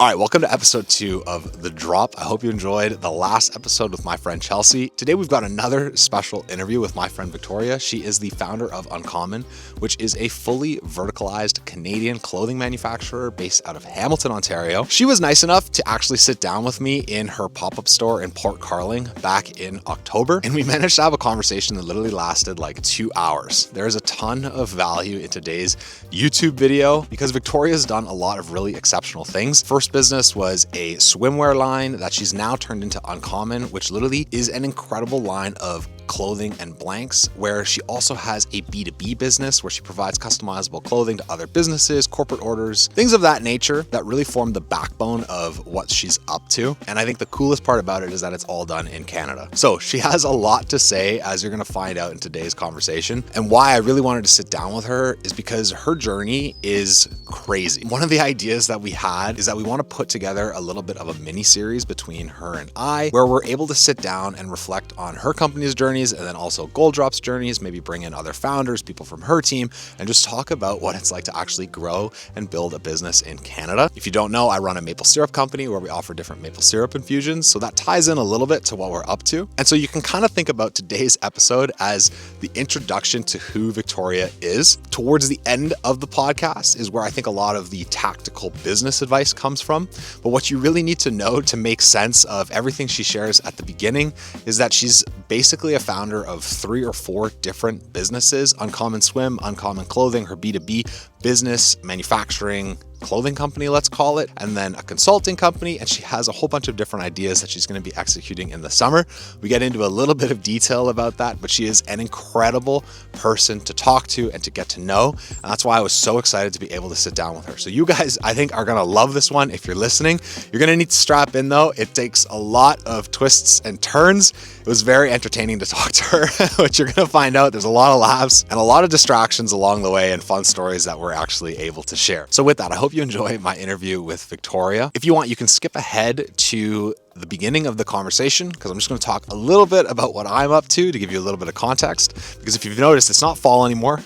All right, welcome to episode 2 of The Drop. I hope you enjoyed the last episode with my friend Chelsea. Today we've got another special interview with my friend Victoria. She is the founder of Uncommon, which is a fully verticalized Canadian clothing manufacturer based out of Hamilton, Ontario. She was nice enough to actually sit down with me in her pop-up store in Port Carling back in October, and we managed to have a conversation that literally lasted like 2 hours. There is a ton of value in today's YouTube video because Victoria's done a lot of really exceptional things. First business was a swimwear line that she's now turned into Uncommon, which literally is an incredible line of clothing and blanks, where she also has a B2B business where she provides customizable clothing to other businesses, corporate orders, things of that nature that really form the backbone of what she's up to. And I think the coolest part about it is that it's all done in Canada. So she has a lot to say, as you're going to find out in today's conversation. And why I really wanted to sit down with her is because her journey is crazy. One of the ideas that we had is that we want to put together a little bit of a mini series between her and I, where we're able to sit down and reflect on her company's journeys and then also Gold Drop's journeys, maybe bring in other founders, people from her team, and just talk about what it's like to actually grow and build a business in Canada. If you don't know, I run a maple syrup company where we offer different maple syrup infusions, so that ties in a little bit to what we're up to. And so you can kind of think about today's episode as the introduction to who Victoria is. Towards the end of the podcast is where I think a lot of the tactical business advice comes from. But what you really need to know to make sense of everything she shares at the beginning is that she's basically a founder of 3 or 4 different businesses: Uncommon Swim, Uncommon Clothing, her B2B business, manufacturing clothing company, let's call it, and then a consulting company. And she has a whole bunch of different ideas that she's going to be executing in the summer. We get into a little bit of detail about that, but she is an incredible person to talk to and to get to know. And that's why I was so excited to be able to sit down with her. So you guys, I think, are going to love this one. If you're listening, you're going to need to strap in though. It takes a lot of twists and turns. It was very entertaining to talk to her, but you're going to find out there's a lot of laughs and a lot of distractions along the way and fun stories that we're actually able to share. So with that, I hope you enjoy my interview with Victoria. If you want, you can skip ahead to the beginning of the conversation because I'm just going to talk a little bit about what I'm up to give you a little bit of context. Because if you've noticed, it's not fall anymore.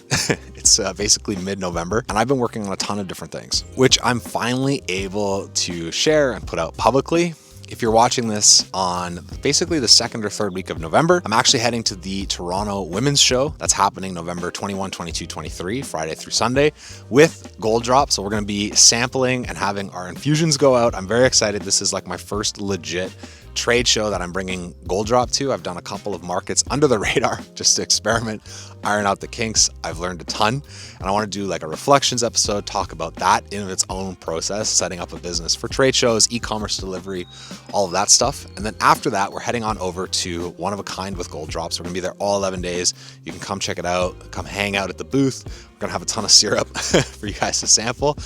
It's basically mid-November, and I've been working on a ton of different things, which I'm finally able to share and put out publicly. If you're watching this on basically the 2nd or 3rd week of November, I'm actually heading to the Toronto Women's Show. That's happening November 21, 22, 23, Friday through Sunday with Gold Drop. So we're going to be sampling and having our infusions go out. I'm very excited. This is like my first legit trade show that I'm bringing Gold Drop to. I've done a couple of markets under the radar just to experiment, iron out the kinks. I've learned a ton, and I want to do like a reflections episode, talk about that in its own process, setting up a business for trade shows, e-commerce delivery, all of that stuff. And then after that, we're heading on over to One of a Kind with Gold Drops. We're gonna be there all 11 days. You can come check it out, come hang out at the booth. We're gonna have a ton of syrup for you guys to sample,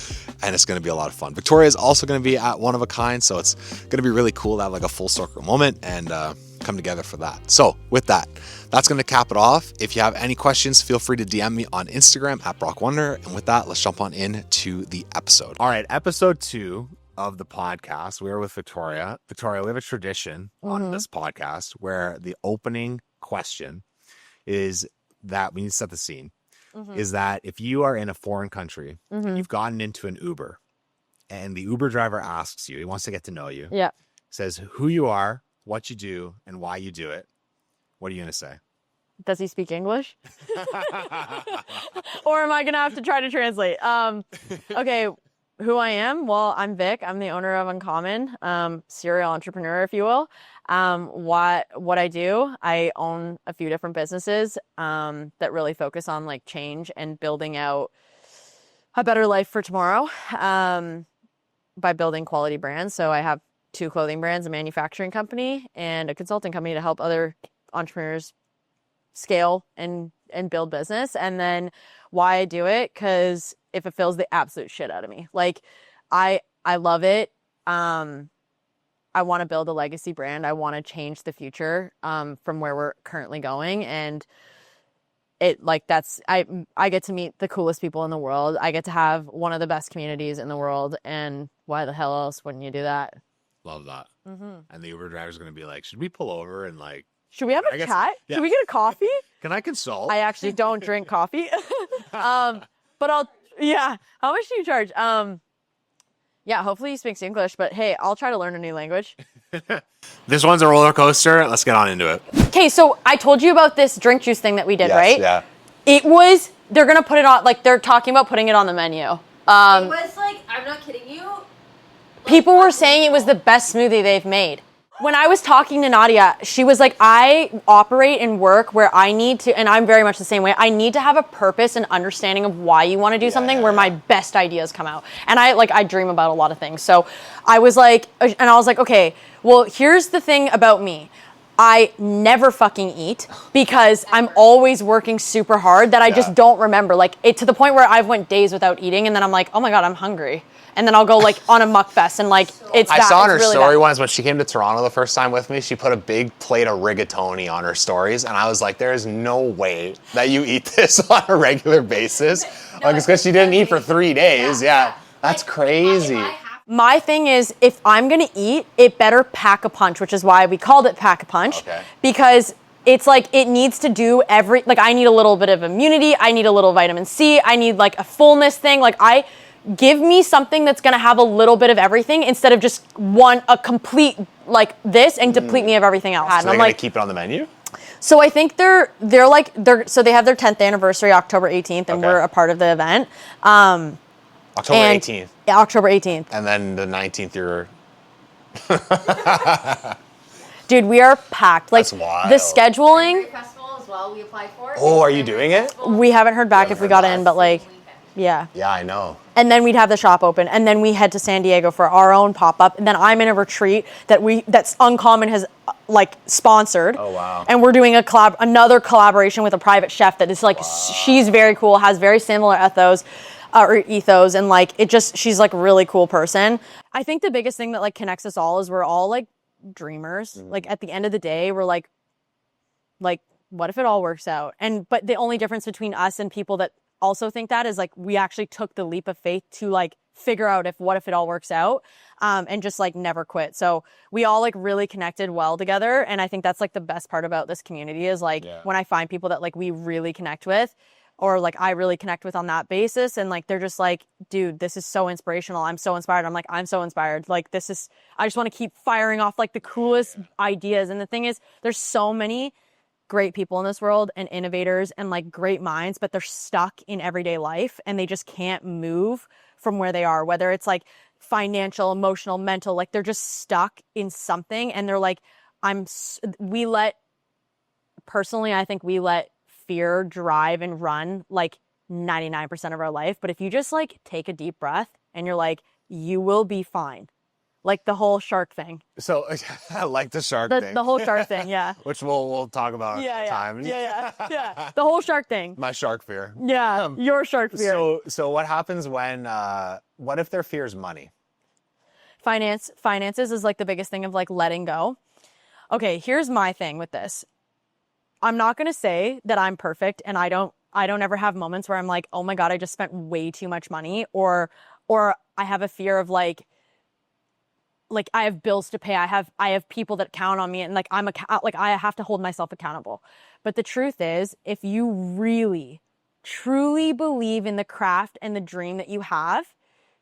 and it's gonna be a lot of fun. Victoria is also gonna be at One of a Kind, so it's gonna be really cool to have like a full circle moment and come together for that. So with that, that's going to cap it off. If you have any questions, feel free to DM me on Instagram at Brock Wonder. And with that, let's jump on into the episode. All right, episode 2 of the podcast. We're with Victoria. Victoria, we have a tradition on this podcast where the opening question is that we need to set the scene. Is that if you are in a foreign country, you've gotten into an Uber, and the Uber driver asks you, he wants to get to know you. Yeah. Says who you are, what you do, and why you do it. What are you going to say? Does he speak English? Or am I going to have to try to translate? Okay, who I am? Well, I'm Vic. I'm the owner of Uncommon, serial entrepreneur, if you will. What I do, I own a few different businesses that really focus on like change and building out a better life for tomorrow by building quality brands. So I have 2 clothing brands, a manufacturing company and a consulting company to help other entrepreneurs scale and build business. And then why I do it, because it fulfills the absolute shit out of me. Like I love it. I want to build a legacy brand. I want to change the future from where we're currently going. And it like that's I get to meet the coolest people in the world. I get to have one of the best communities in the world. And why the hell else wouldn't you do that? Love that. And the Uber driver's going to be like, should we pull over and like, should we have a chat? Yeah. Should we get a coffee? Can I consult? I actually don't drink coffee. But how much do you charge? Yeah, hopefully he speaks English, but hey, I'll try to learn a new language. This one's a roller coaster. Let's get on into it. Okay, so I told you about this drink juice thing that we did, right? Yeah. They're going to put it on, like, they're talking about putting it on the menu. It was like, I'm not kidding you. People were saying it was the best smoothie they've made. When I was talking to Nadia, she was like, I operate and work where I need to, and I'm very much the same way, I need to have a purpose and understanding of why you want to do something where my best ideas come out. And I dream about a lot of things. So I was like, okay, well, here's the thing about me. I never fucking eat because I'm always working super hard that I just don't remember. Like, it to the point where I've went days without eating, and then I'm like, oh my God, I'm hungry. And then I'll go like on a muck fest and like it's I bad. saw on her really story bad. once when she came to Toronto the first time with me, she put a big plate of rigatoni on her stories, and I was like, there is no way that you eat this on a regular basis. Like, it's because she didn't eat for 3 days. Yeah. That's crazy. My thing is, if I'm gonna eat, it better pack a punch, which is why we called it Pack a Punch. Okay. Because it's like, it needs to do like I need a little bit of immunity, I need a little vitamin C, I need like a fullness thing. Like, give me something that's gonna have a little bit of everything instead of just a complete like this and deplete me of everything else. So And they're I'm going like, to keep it on the menu? so I think so they have their 10th anniversary October 18th, and we're a part of the event. October 18th. Yeah, October 18th. And then the 19th, you're... Dude, we are packed. Like, That's wild. the scheduling, Festival as well, we applied for. Oh, are you doing it? we haven't heard back if we got heard in, back. but like, yeah. Yeah, I know. And then we'd have the shop open, and then we head to San Diego for our own pop-up, and then I'm in a retreat that's Uncommon has like sponsored. Oh, wow. And we're doing another collaboration with a private chef that is like, she's very cool, has very similar ethos, and like she's like a really cool person. I think the biggest thing that like connects us all is we're all like dreamers. Like, at the end of the day, we're like what if it all works out? But the only difference between us and people that also think that is like, we actually took the leap of faith to like figure out what if it all works out, and just like never quit. So we all like really connected well together, and I think that's like the best part about this community is like when I find people that like we really connect with, or like I really connect with on that basis, and like they're just like, dude, this is so inspirational, I'm so inspired. I'm like, I'm so inspired. Like, I just want to keep firing off like the coolest ideas. And the thing is, there's so many great people in this world and innovators and like great minds, but they're stuck in everyday life and they just can't move from where they are, whether it's like financial, emotional, mental, like they're just stuck in something. And they're like, I think we let fear drive and run like 99% of our life. But if you just like take a deep breath and you're like, you will be fine. Like the whole shark thing. So, I like the shark thing. The whole shark thing, yeah. Which we'll talk about time. Yeah. The whole shark thing. My shark fear. Yeah, your shark fear. So what happens when, what if their fear is money? Finances is like the biggest thing of like letting go. Okay, here's my thing with this. I'm not going to say that I'm perfect and I don't ever have moments where I'm like, oh my God, I just spent way too much money, or I have a fear of like I have bills to pay. I have people that count on me, and like I have to hold myself accountable. But the truth is, if you really, truly believe in the craft and the dream that you have,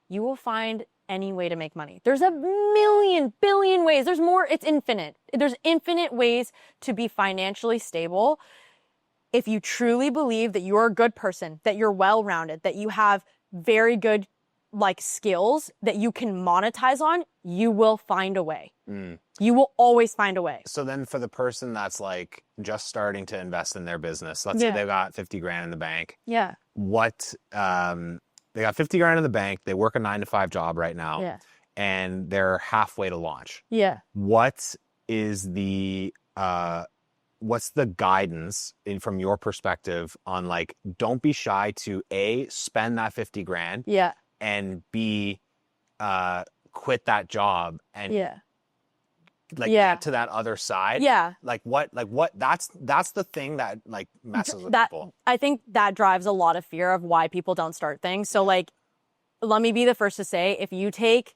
you will find any way to make money. There's a million, billion ways. There's more. It's infinite. There's infinite ways to be financially stable. If you truly believe that you're a good person, that you're well-rounded, that you have very good like skills that you can monetize on, you will find a way. You will always find a way. So then for the person that's like just starting to invest in their business, let's say they've got 50 grand in the bank. Yeah. They got 50 grand in the bank. They work a 9-to-5 job right now. Yeah. And they're halfway to launch. Yeah. What is what's the guidance from your perspective on like, don't be shy to A, spend that 50 grand. Yeah. And B, quit that job and get to that other side. Yeah. Like what that's the thing that like messes with people. I think that drives a lot of fear of why people don't start things. So like, let me be the first to say, if you take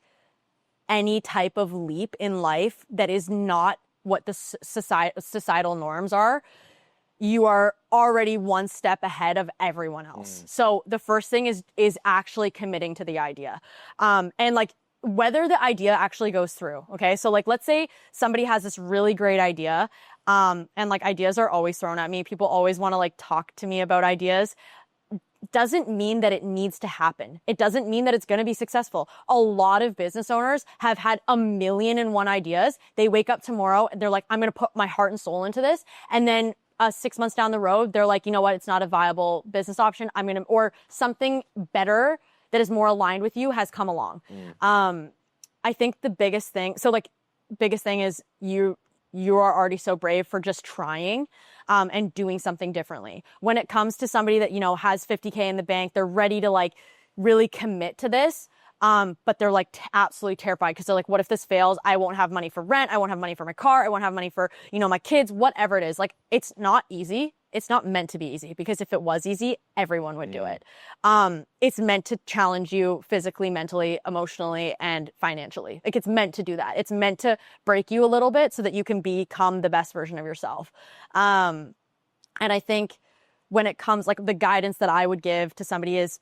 any type of leap in life that is not what the societal norms are, you are already one step ahead of everyone else. So the first thing is actually committing to the idea. And like, whether the idea actually goes through. Okay. So like, let's say somebody has this really great idea. And like ideas are always thrown at me. People always want to like talk to me about ideas. Doesn't mean that it needs to happen. It doesn't mean that it's going to be successful. A lot of business owners have had 1,000,001 ideas. They wake up tomorrow and they're like, I'm going to put my heart and soul into this. And then 6 months down the road, they're like, you know what? It's not a viable business option. Or something better that is more aligned with you has come along. I think the biggest thing is you are already so brave for just trying and doing something differently. When it comes to somebody that, you know, has 50K in the bank, they're ready to like really commit to this. But they're like absolutely terrified because they're like, what if this fails? I won't have money for rent. I won't have money for my car. I won't have money for, you know, my kids, whatever it is. Like, it's not easy. It's not meant to be easy, because if it was easy, everyone would do it. It's meant to challenge you physically, mentally, emotionally, and financially. Like, it's meant to do that. It's meant to break you a little bit so that you can become the best version of yourself. And I think when it comes, like, the guidance that I would give to somebody is,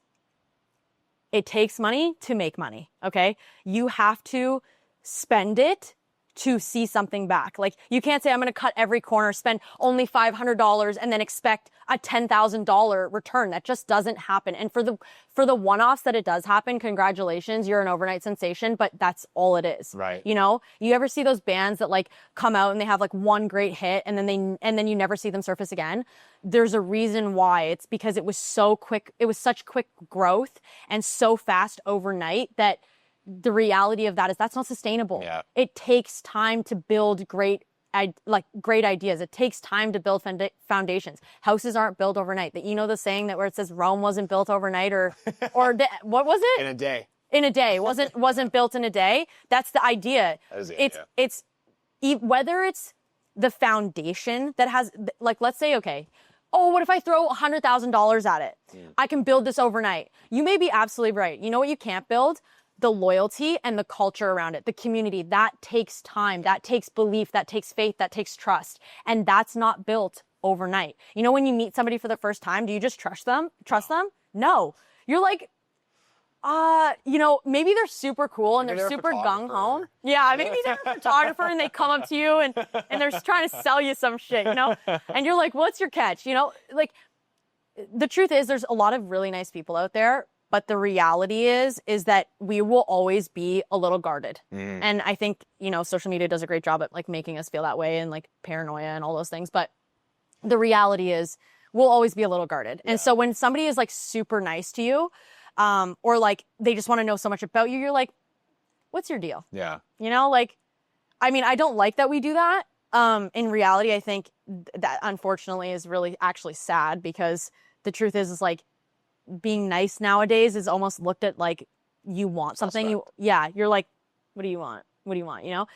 it takes money to make money, okay? You have to spend it to see something back. Like, you can't say, I'm going to cut every corner, spend only $500 and then expect a $10,000 return. That just doesn't happen. And for the one-offs that it does happen, congratulations, you're an overnight sensation, but that's all it is. Right. You know, you ever see those bands that like come out and they have like one great hit and then you never see them surface again? There's a reason why. It's because it was so quick. It was such quick growth and so fast overnight that the reality of that is that's not sustainable. Yeah. It takes time to build great ideas. It takes time to build foundations. Houses aren't built overnight. You know the saying that where it says Rome wasn't built overnight, or what was it? In a day. In a day. Wasn't built in a day. That's the idea. That is the idea. It's whether it's the foundation that has, like, let's say, okay, oh, what if I throw $100,000 at it? I can build this overnight. You may be absolutely right. You know what you can't build? The loyalty and the culture around it, the community. That takes time, that takes belief, that takes faith, that takes trust. And that's not built overnight. You know, when you meet somebody for the first time, do you just trust them? No. You're like, you know, maybe they're super cool and they're super gung-ho. Yeah, maybe they're a photographer and they come up to you and they're trying to sell you some shit, you know? And you're like, what's your catch? You know, like, the truth is there's a lot of really nice people out there. But the reality is that we will always be a little guarded. And I think, you know, social media does a great job at like making us feel that way and like paranoia and all those things. But the reality is we'll always be a little guarded. And so when somebody is like super nice to you, or like they just want to know so much about you, you're like, what's your deal? Yeah. You know, like, I mean, I don't like that we do that. In reality, I think that unfortunately is really actually sad, because the truth is like, being nice nowadays is almost looked at like you want something. You're like, what do you want? What do you want? You know?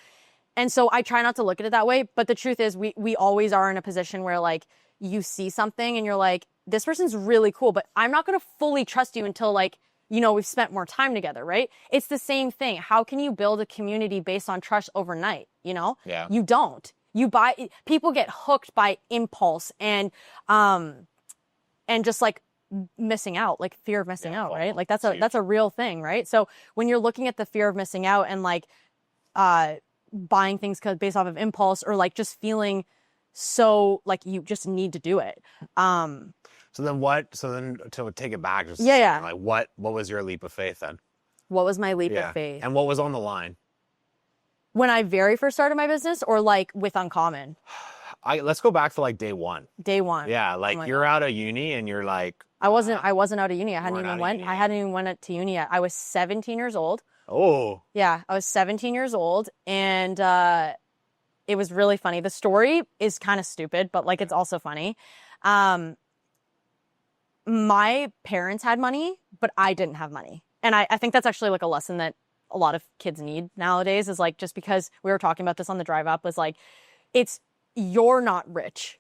And so I try not to look at it that way. But the truth is we always are in a position where like you see something and you're like, this person's really cool, but I'm not going to fully trust you until like, you know, we've spent more time together, right? It's the same thing. How can you build a community based on trust overnight? You know? Yeah. You don't. People get hooked by impulse and just like missing out, like fear of missing out, right? Like that's a real thing, right? So when you're looking at the fear of missing out and like buying things based off of impulse, or like just feeling so like you just need to do it. So then to take it back, just like what was your leap of faith then? What was my leap of faith? And what was on the line? When I very first started my business, or like with Uncommon? Let's go back to like day one. Day one. Yeah, like you're out of uni and you're like, I wasn't out of uni. I hadn't even went to uni yet. I was 17 years old. Oh. Yeah, I was 17 years old, and it was really funny. The story is kind of stupid, but like it's also funny. My parents had money, but I didn't have money. And I think that's actually like a lesson that a lot of kids need nowadays, is like, just because we were talking about this on the drive up, was like, you're not rich.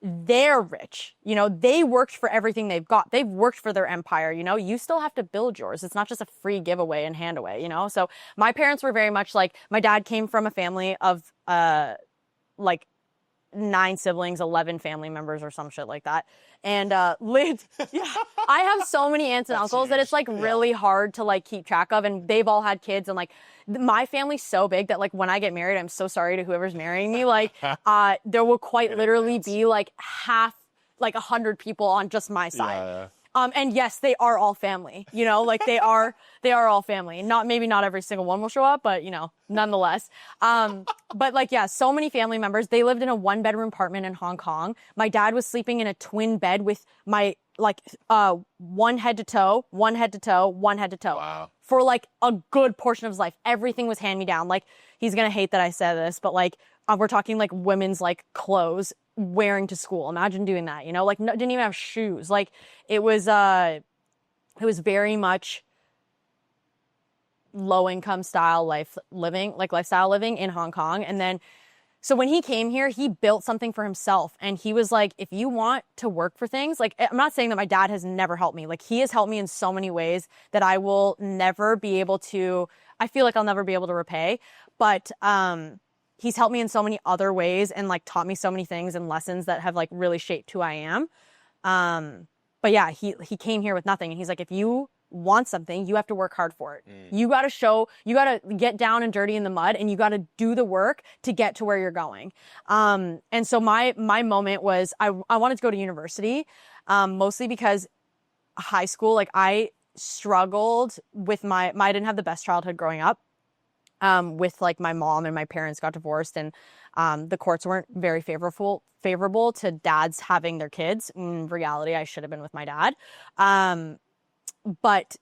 They're rich. You know, they worked for everything they've got. They've worked for their empire. You know, you still have to build yours. It's not just a free giveaway and hand away, you know? So my parents were very much like, my dad came from a family of, like 9 siblings, 11 family members or some shit like that. And lived, yeah, I have so many aunts and uncles that it's like really hard to like keep track of. And they've all had kids. And like my family's so big that like when I get married, I'm so sorry to whoever's marrying me. Like there will quite literally be like half, like 100 people on just my side. And yes, they are all family, you know, like they are all family. Maybe not every single one will show up, but you know, nonetheless. But like, yeah, so many family members. They lived in a 1-bedroom apartment in Hong Kong. My dad was sleeping in a twin bed with my like one head to toe. Wow. For like a good portion of his life. Everything was hand me down. Like he's gonna hate that I said this, but like we're talking like women's like clothes wearing to school. Imagine doing that, you know, like didn't even have shoes. Like it was very much low income style lifestyle living in Hong Kong. And then, so when he came here, he built something for himself. And he was like, if you want to work for things, like, I'm not saying that my dad has never helped me. Like he has helped me in so many ways that I will never be able to, I feel like I'll never be able to repay. But, he's helped me in so many other ways and like taught me so many things and lessons that have like really shaped who I am. But yeah, he came here with nothing. And he's like, if you want something, you have to work hard for it. You got to get down and dirty in the mud and you got to do the work to get to where you're going. And so my moment was, I wanted to go to university, mostly because high school, like I struggled with I didn't have the best childhood growing up. With like my mom and my parents got divorced and the courts weren't very favorable to dads having their kids. In reality, I should have been with my dad. But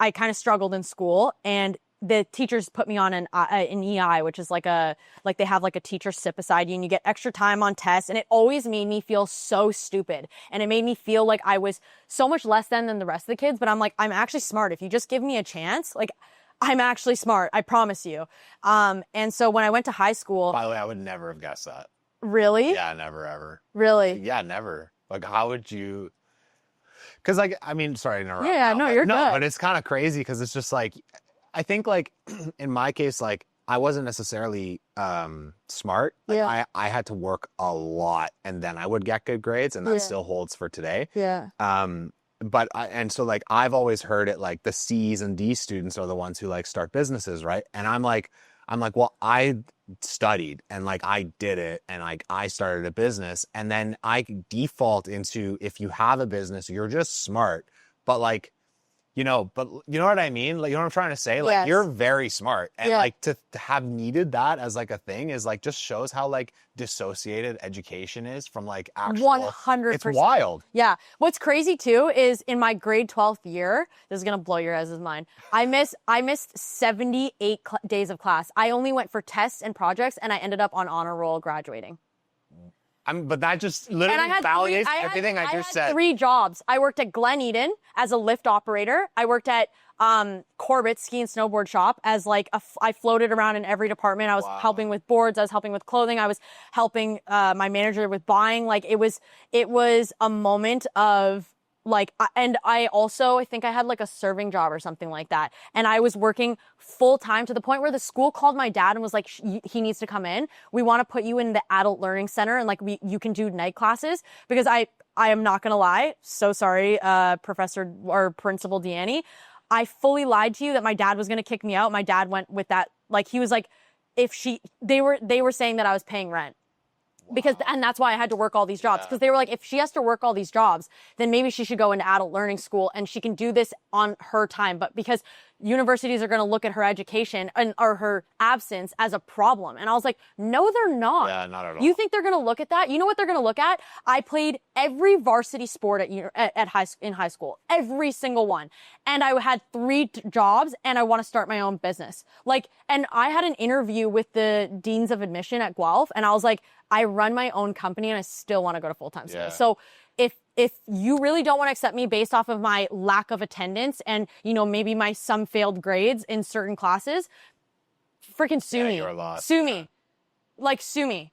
I kind of struggled in school and the teachers put me on an EI, which is like they have like a teacher sit beside you and you get extra time on tests. And it always made me feel so stupid. And it made me feel like I was so much less than the rest of the kids. But I'm like, I'm actually smart. If you just give me a chance, like I'm actually smart. I promise you. And so when I went to high school. By the way, I would never have guessed that. Really? Yeah, never, ever. Really? Yeah, never. Like, how would you? Because, like, I mean, sorry to interrupt. Yeah, no, you're good. No, but it's kind of crazy because it's just like, I think, like, in my case, like, I wasn't necessarily smart. Like, Yeah. I had to work a lot and then I would get good grades, and that still holds for today. Yeah. So like I've always heard it like the C's and D students are the ones who like start businesses, right? And I'm like, well, I studied and like I did it and like I started a business, and then I default into, if you have a business, you're just smart, but like, you know what I mean? Like, you know what I'm trying to say? Like, Yes. you're very smart. And Yeah. like to have needed that as like a thing is like, just shows how like dissociated education is from like actual. 100%. It's wild. Yeah. What's crazy too is in my grade 12th year, this is going to blow your guys' mind. I missed 78 days of class. I only went for tests and projects and I ended up on honor roll graduating. But that just literally validates everything I just said. 3 jobs. I worked at Glen Eden as a lift operator. I worked at Corbett's ski and snowboard shop as like I floated around in every department. I was helping with boards. I was helping with clothing. I was helping my manager with buying. Like it was a moment of like, and I think I had like a serving job or something like that. And I was working full time to the point where the school called my dad and was like, he needs to come in. We want to put you in the adult learning center and like you can do night classes, because I am not going to lie. So sorry, Professor or Principal Deanne. I fully lied to you that my dad was going to kick me out. My dad went with that. Like he was like, they were saying that I was paying rent. And that's why I had to work all these jobs, because they were like, if she has to work all these jobs, then maybe she should go into adult learning school and she can do this on her time. But because universities are going to look at her education or her absence as a problem. And I was like, no, they're not. Yeah, not at all. You think they're going to look at that? You know what they're going to look at? I played every varsity sport in high school, every single one. And I had 3 jobs and I want to start my own business. Like, and I had an interview with the deans of admission at Guelph, and I was like, I run my own company and I still want to go to full-time school. Yeah. So if you really don't want to accept me based off of my lack of attendance and, you know, maybe some failed grades in certain classes, freaking sue me. You're lost. Sue me. Like, sue me.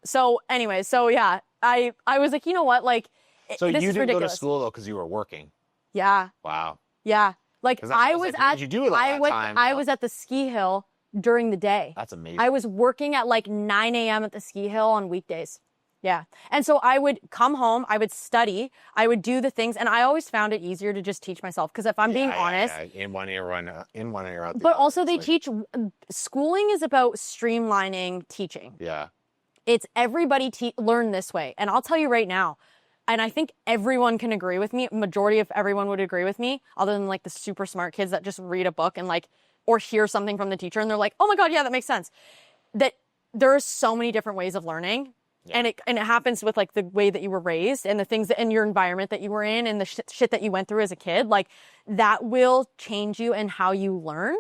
So anyway, yeah, I was like, you know what? Like, So this you is didn't ridiculous. go to school though because you were working. Yeah. Wow. Yeah. Like I was at, you do a lot of time, I was at the ski hill during the day. That's amazing. I was working at like 9 a.m. at the ski hill on weekdays. Yeah. And so I would come home, I would study, I would do the things, and I always found it easier to just teach myself. Because if I'm being honest, in one ear, in one ear out. But also they teach, schooling is about streamlining teaching. Yeah. It's everybody learn this way. And I'll tell you right now, and I think everyone can agree with me, majority of everyone would agree with me, other than like the super smart kids that just read a book and like, or hear something from the teacher and they're like, oh my God, yeah, that makes sense. That there are so many different ways of learning. Yeah. And it happens with like the way that you were raised and the things that in your environment that you were in and the shit that you went through as a kid, like that will change you and how you learn.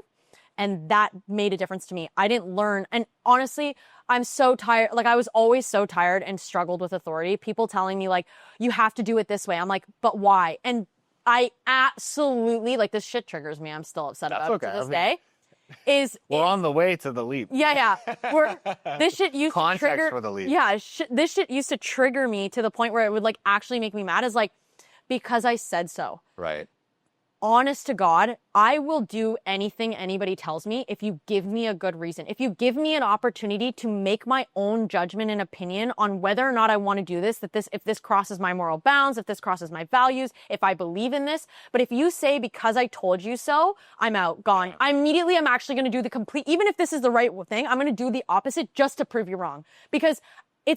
And that made a difference to me. I didn't learn. And honestly, I'm so tired. Like I was always so tired and struggled with authority. People telling me like, you have to do it this way. I'm like, but why? And I absolutely, like this shit triggers me. I'm still upset about it to this day. We're on the way to the leap. Yeah. This shit used to trigger. For the leap. Yeah, this shit used to trigger me to the point where it would like actually make me mad. Is like, because I said so. Right. Honest to God, I will do anything anybody tells me if you give me a good reason. If you give me an opportunity to make my own judgment and opinion on whether or not I want to do this, if this crosses my moral bounds, if this crosses my values, if I believe in this. But if you say, because I told you so, I'm out, gone. I'm actually going to do the complete, even if this is the right thing, I'm going to do the opposite just to prove you wrong. Because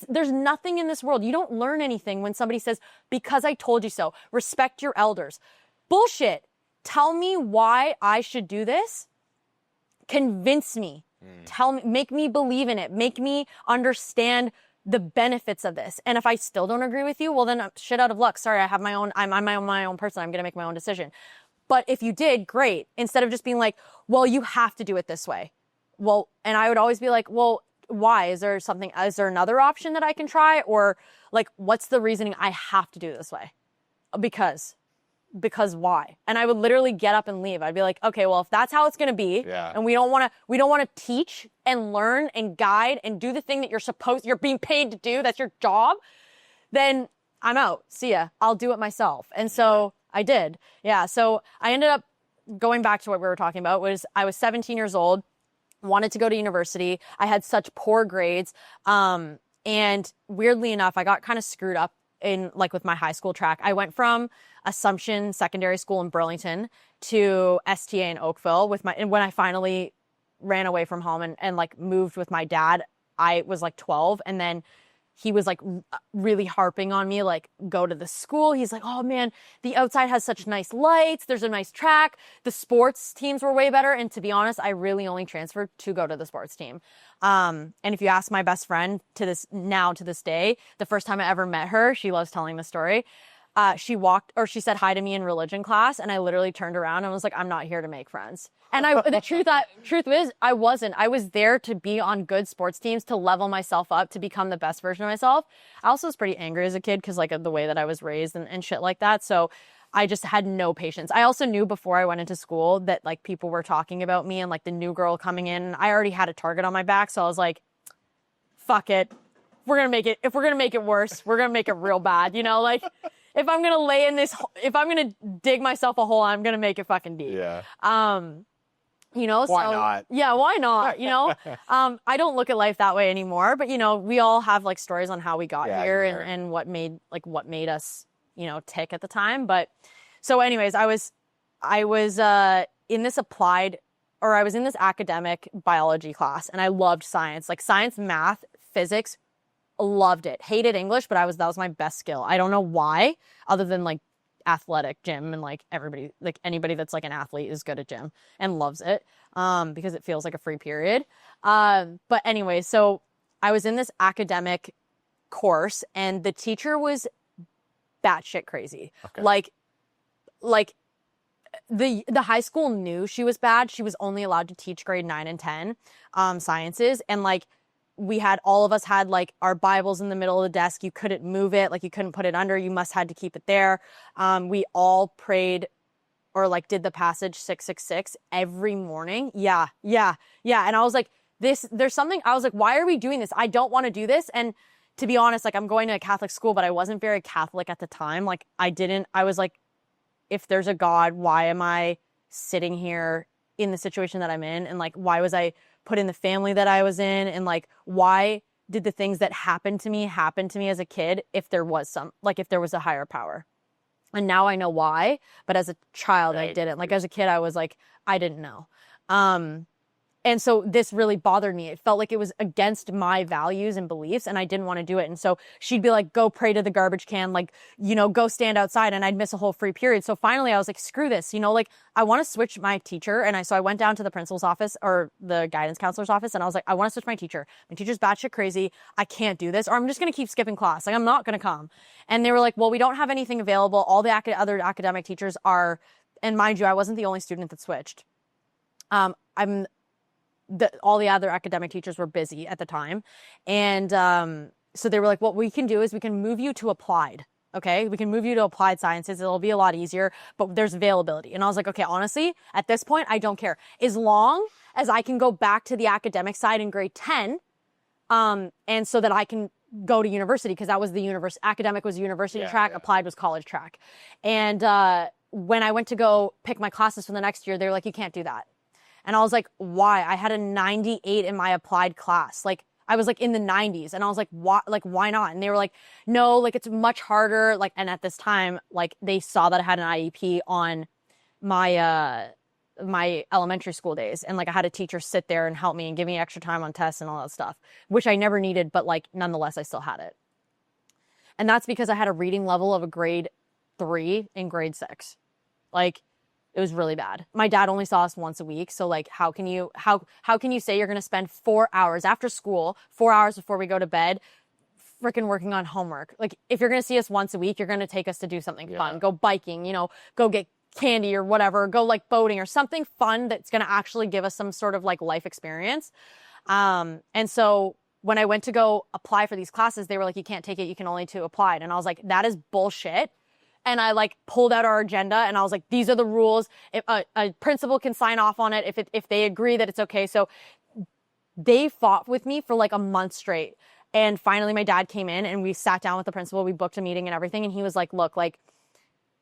there's nothing in this world. You don't learn anything when somebody says, because I told you so, respect your elders. Bullshit. Tell me why I should do this. Convince me. Tell me, make me believe in it. Make me understand the benefits of this. And if I still don't agree with you, well then I'm shit out of luck. Sorry, I'm my own person. I'm going to make my own decision. But if you did, great. Instead of just being like, well, you have to do it this way. Well, and I would always be like, well, why? Is there another option that I can try? Or like, what's the reasoning I have to do it this way? Because why? And I would literally get up and leave. I'd be like, okay, well, if that's how it's going to be, and we don't want to teach and learn and guide and do the thing that you're being paid to do, that's your job, then I'm out. See ya. I'll do it myself. And so I did. Yeah. So I ended up going back to what we were talking about. I was 17 years old, wanted to go to university. I had such poor grades. And weirdly enough, I got kind of screwed up with my high school track. I went from Assumption Secondary School in Burlington to STA in Oakville and when I finally ran away from home and like moved with my dad, I was like 12. And then he was like really harping on me, like, go to the school. He's like, oh man, the outside has such nice lights. There's a nice track. The sports teams were way better. And to be honest, I really only transferred to go to the sports team. And if you ask my best friend to this day, the first time I ever met her, she loves telling the story. She said hi to me in religion class, and I literally turned around and was like, I'm not here to make friends. And the truth is, I wasn't. I was there to be on good sports teams, to level myself up, to become the best version of myself. I also was pretty angry as a kid because like the way that I was raised and shit like that. So I just had no patience. I also knew before I went into school that like people were talking about me and like the new girl coming in. I already had a target on my back. So I was like, fuck it. If we're going to make it worse, we're going to make it real bad. You know, like if I'm going to if I'm going to dig myself a hole, I'm going to make it fucking deep. Yeah. You know, why not? Yeah, why not? You know, I don't look at life that way anymore, but you know, we all have like stories on how we got here and what made us, you know, tick at the time. But so anyways, I was in this academic biology class, and I loved science, like science, math, physics, loved it. Hated English, but that was my best skill. I don't know why, other than like athletic gym, and like anybody that's like an athlete is good at gym and loves it because it feels like a free period. But anyway, so I was in this academic course, and the teacher was batshit crazy. Okay. Like the high school knew she was bad. She was only allowed to teach grade 9 and 10 sciences, and like all of us had like our Bibles in the middle of the desk. You couldn't move it. Like you couldn't put it under. You had to keep it there. We all prayed or like did the passage 666 every morning. Yeah. And I was like, there's something, I was like, why are we doing this? I don't want to do this. And to be honest, like I'm going to a Catholic school, but I wasn't very Catholic at the time. Like I was like, if there's a God, why am I sitting here in the situation that I'm in? And like, why was I put in the family that I was in, and like, why did the things that happen to me as a kid if there was a higher power? And now I know why, but as a child, I didn't. Like, as a kid, I was like, I didn't know. And so this really bothered me. It felt like it was against my values and beliefs, and I didn't want to do it. And so she'd be like, go pray to the garbage can, like, you know, go stand outside, and I'd miss a whole free period. So finally I was like, screw this, you know, like, I want to switch my teacher. And so I went down to the principal's office or the guidance counselor's office, and I was like, I want to switch my teacher. My teacher's batshit crazy. I can't do this, or I'm just going to keep skipping class. Like, I'm not going to come. And they were like, well, we don't have anything available. All the other academic teachers are, and mind you, I wasn't the only student that switched. All the other academic teachers were busy at the time. And so they were like, what we can do is we can move you to applied. Okay, we can move you to applied sciences. It'll be a lot easier, but there's availability. And I was like, okay, honestly, at this point, I don't care. As long as I can go back to the academic side in grade 10, and so that I can go to university, because that was academic was university track, applied was college track. And when I went to go pick my classes for the next year, they were like, you can't do that. And I was like, why? I had a 98 in my applied class. Like, I was like in the 90s, and I was like, why not? And they were like, no, like, it's much harder. Like, and at this time, like, they saw that I had an IEP on my, my elementary school days. And like, I had a teacher sit there and help me and give me extra time on tests and all that stuff, which I never needed, but like, nonetheless, I still had it. And that's because I had a reading level of a grade 3 in grade 6. Like, it was really bad. My dad only saw us once a week. So like, how can you say you're going to spend 4 hours after school, 4 hours before we go to bed, freaking working on homework? Like, if you're going to see us once a week, you're going to take us to do something fun, go biking, you know, go get candy or whatever, go like boating or something fun that's going to actually give us some sort of like life experience. And so when I went to go apply for these classes, they were like, you can't take it. You can only do applied. And I was like, that is bullshit. And I like pulled out our agenda, and I was like, these are the rules. If a principal can sign off on it if they agree that it's okay. So they fought with me for like a month straight. And finally my dad came in, and we sat down with the principal. We booked a meeting and everything. And he was like, look, like,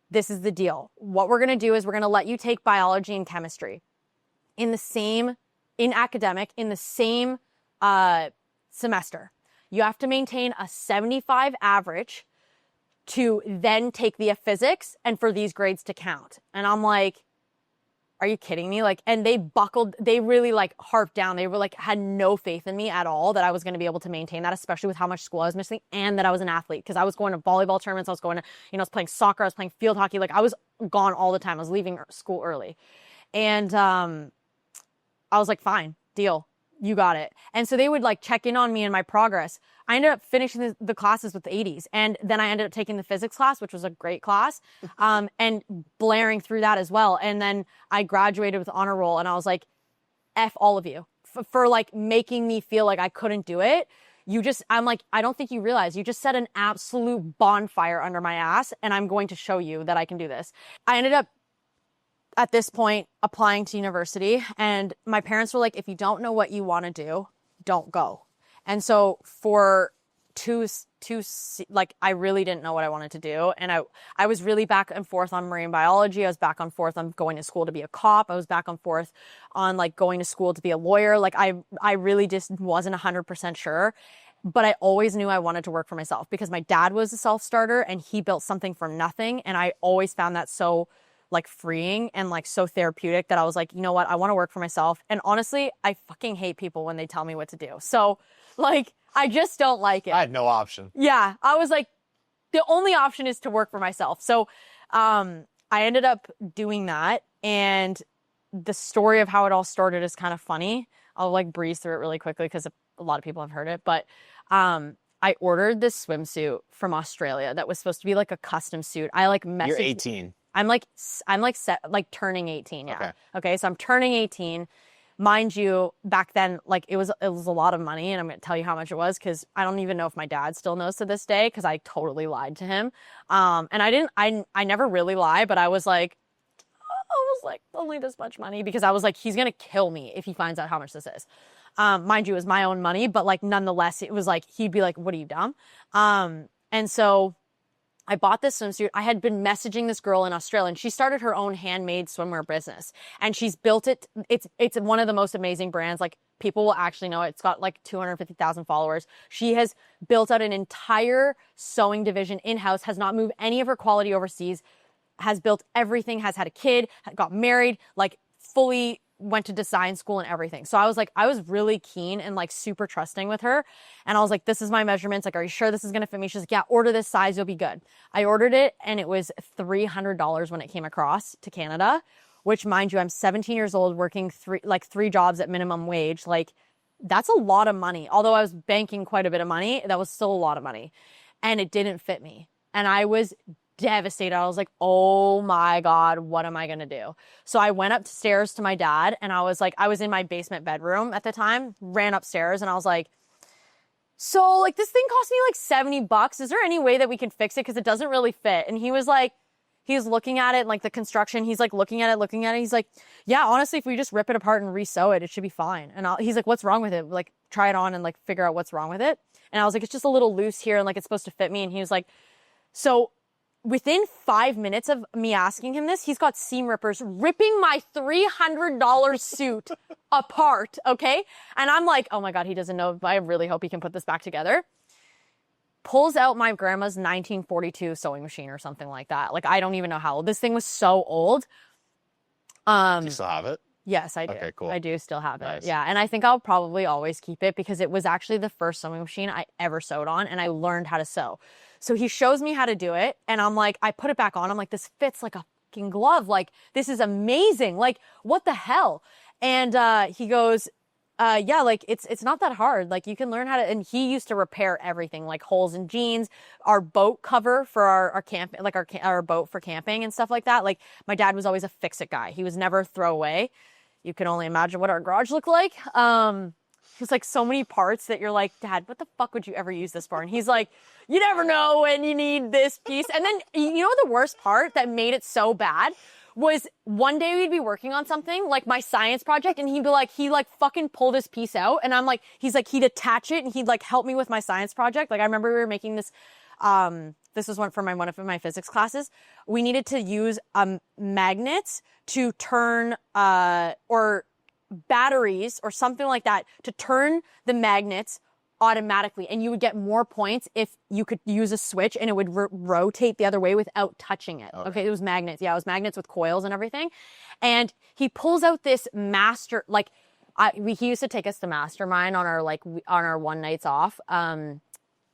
this is the deal. What we're going to do is we're going to let you take biology and chemistry in the same semester. You have to maintain a 75 average to then take the physics and for these grades to count. And I'm like, are you kidding me? Like, and they really like harped down. They were like, had no faith in me at all that I was going to be able to maintain that, especially with how much school I was missing and that I was an athlete. Cause I was going to volleyball tournaments. I was going to, you know, I was playing soccer. I was playing field hockey. Like, I was gone all the time. I was leaving school early. And, I was like, fine, deal. You got it. And so they would like check in on me and my progress. I ended up finishing the classes with the 80s. And then I ended up taking the physics class, which was a great class, and blaring through that as well. And then I graduated with honor roll, and I was like, F all of you for like making me feel like I couldn't do it. I'm like, I don't think you realize you just set an absolute bonfire under my ass, and I'm going to show you that I can do this. I ended up at this point applying to university, and my parents were like, if you don't know what you want to do, don't go. And so for like, I really didn't know what I wanted to do. And I was really back and forth on marine biology. I was back and forth on going to school to be a cop. I was back and forth on like going to school to be a lawyer. Like, I really just wasn't 100% sure, but I always knew I wanted to work for myself because my dad was a self-starter and he built something from nothing. And I always found that so like freeing and like so therapeutic that I was like, you know what? I want to work for myself. And honestly, I fucking hate people when they tell me what to do. So like, I just don't like it. I had no option. Yeah. I was like, the only option is to work for myself. So, I ended up doing that. And the story of how it all started is kind of funny. I'll like breeze through it really quickly because a lot of people have heard it, but, I ordered this swimsuit from Australia that was supposed to be like a custom suit. I like messaged. You're 18. I'm turning 18. Yeah. Okay. So I'm turning 18. Mind you, back then, like it was a lot of money, and I'm going to tell you how much it was because I don't even know if my dad still knows to this day because I totally lied to him. And I never really lie, but I was like only this much money because I was like, he's going to kill me if he finds out how much this is. Mind you, it was my own money, but like nonetheless, it was like, he'd be like, what are you, dumb? And so I bought this swimsuit. I had been messaging this girl in Australia, and she started her own handmade swimwear business, and she's built it. It's one of the most amazing brands. Like, people will actually know it. It's got like 250,000 followers. She has built out an entire sewing division in-house, has not moved any of her quality overseas, has built everything, has had a kid, got married, like fully went to design school and everything. So I was really keen and like super trusting with her. And I was like, this is my measurements. Like, are you sure this is going to fit me? She's like, yeah, order this size. You'll be good. I ordered it and it was $300 when it came across to Canada, which, mind you, I'm 17 years old working three jobs at minimum wage. Like, that's a lot of money. Although I was banking quite a bit of money, that was still a lot of money. And it didn't fit me. And I was devastated. I was like, oh my God, what am I going to do? So I went upstairs to my dad and I was in my basement bedroom at the time, ran upstairs and I was like, so like this thing cost me like $70. Is there any way that we can fix it? Cause it doesn't really fit. And he was like, he's looking at it, like the construction, he's like looking at it. He's like, yeah, honestly, if we just rip it apart and re-sew it, it should be fine. And he's like, what's wrong with it? Like try it on and like figure out what's wrong with it. And I was like, it's just a little loose here and like it's supposed to fit me. And he was like, so within 5 minutes of me asking him this, he's got seam rippers ripping my $300 suit apart, okay? And I'm like, oh my God, he doesn't know. I really hope he can put this back together. Pulls out my grandma's 1942 sewing machine or something like that. Like, I don't even know how old. This thing was so old. Do you still have it? Yes, I do. Okay, cool. I do still have Nice. it. Yeah, and I think I'll probably always keep it because it was actually the first sewing machine I ever sewed on, and I learned how to sew. So he shows me how to do it, and I'm like, I put it back on. I'm like, this fits like a fucking glove. Like, this is amazing. Like, what the hell? And he goes, yeah, like it's not that hard. Like, you can learn how to. And he used to repair everything, like holes in jeans, our boat cover for our camp, like our boat for camping and stuff like that. Like, my dad was always a fix-it guy. He was never throw away. You can only imagine what our garage looked like. There's like so many parts that you're like, Dad, what the fuck would you ever use this for? And he's like, you never know when you need this piece. And then, you know, the worst part that made it so bad was one day we'd be working on something like my science project and he'd be like, he like fucking pulled this piece out. And I'm like, he's like, he'd attach it and he'd like help me with my science project. Like, I remember we were making this, this was one of my physics classes. We needed to use magnets to turn or batteries or something like that to turn the magnets automatically, and you would get more points if you could use a switch and it would rotate the other way without touching it. Okay, it was magnets. Yeah, it was magnets with coils and everything. And he pulls out this master, like he used to take us to Mastermind on our one nights off.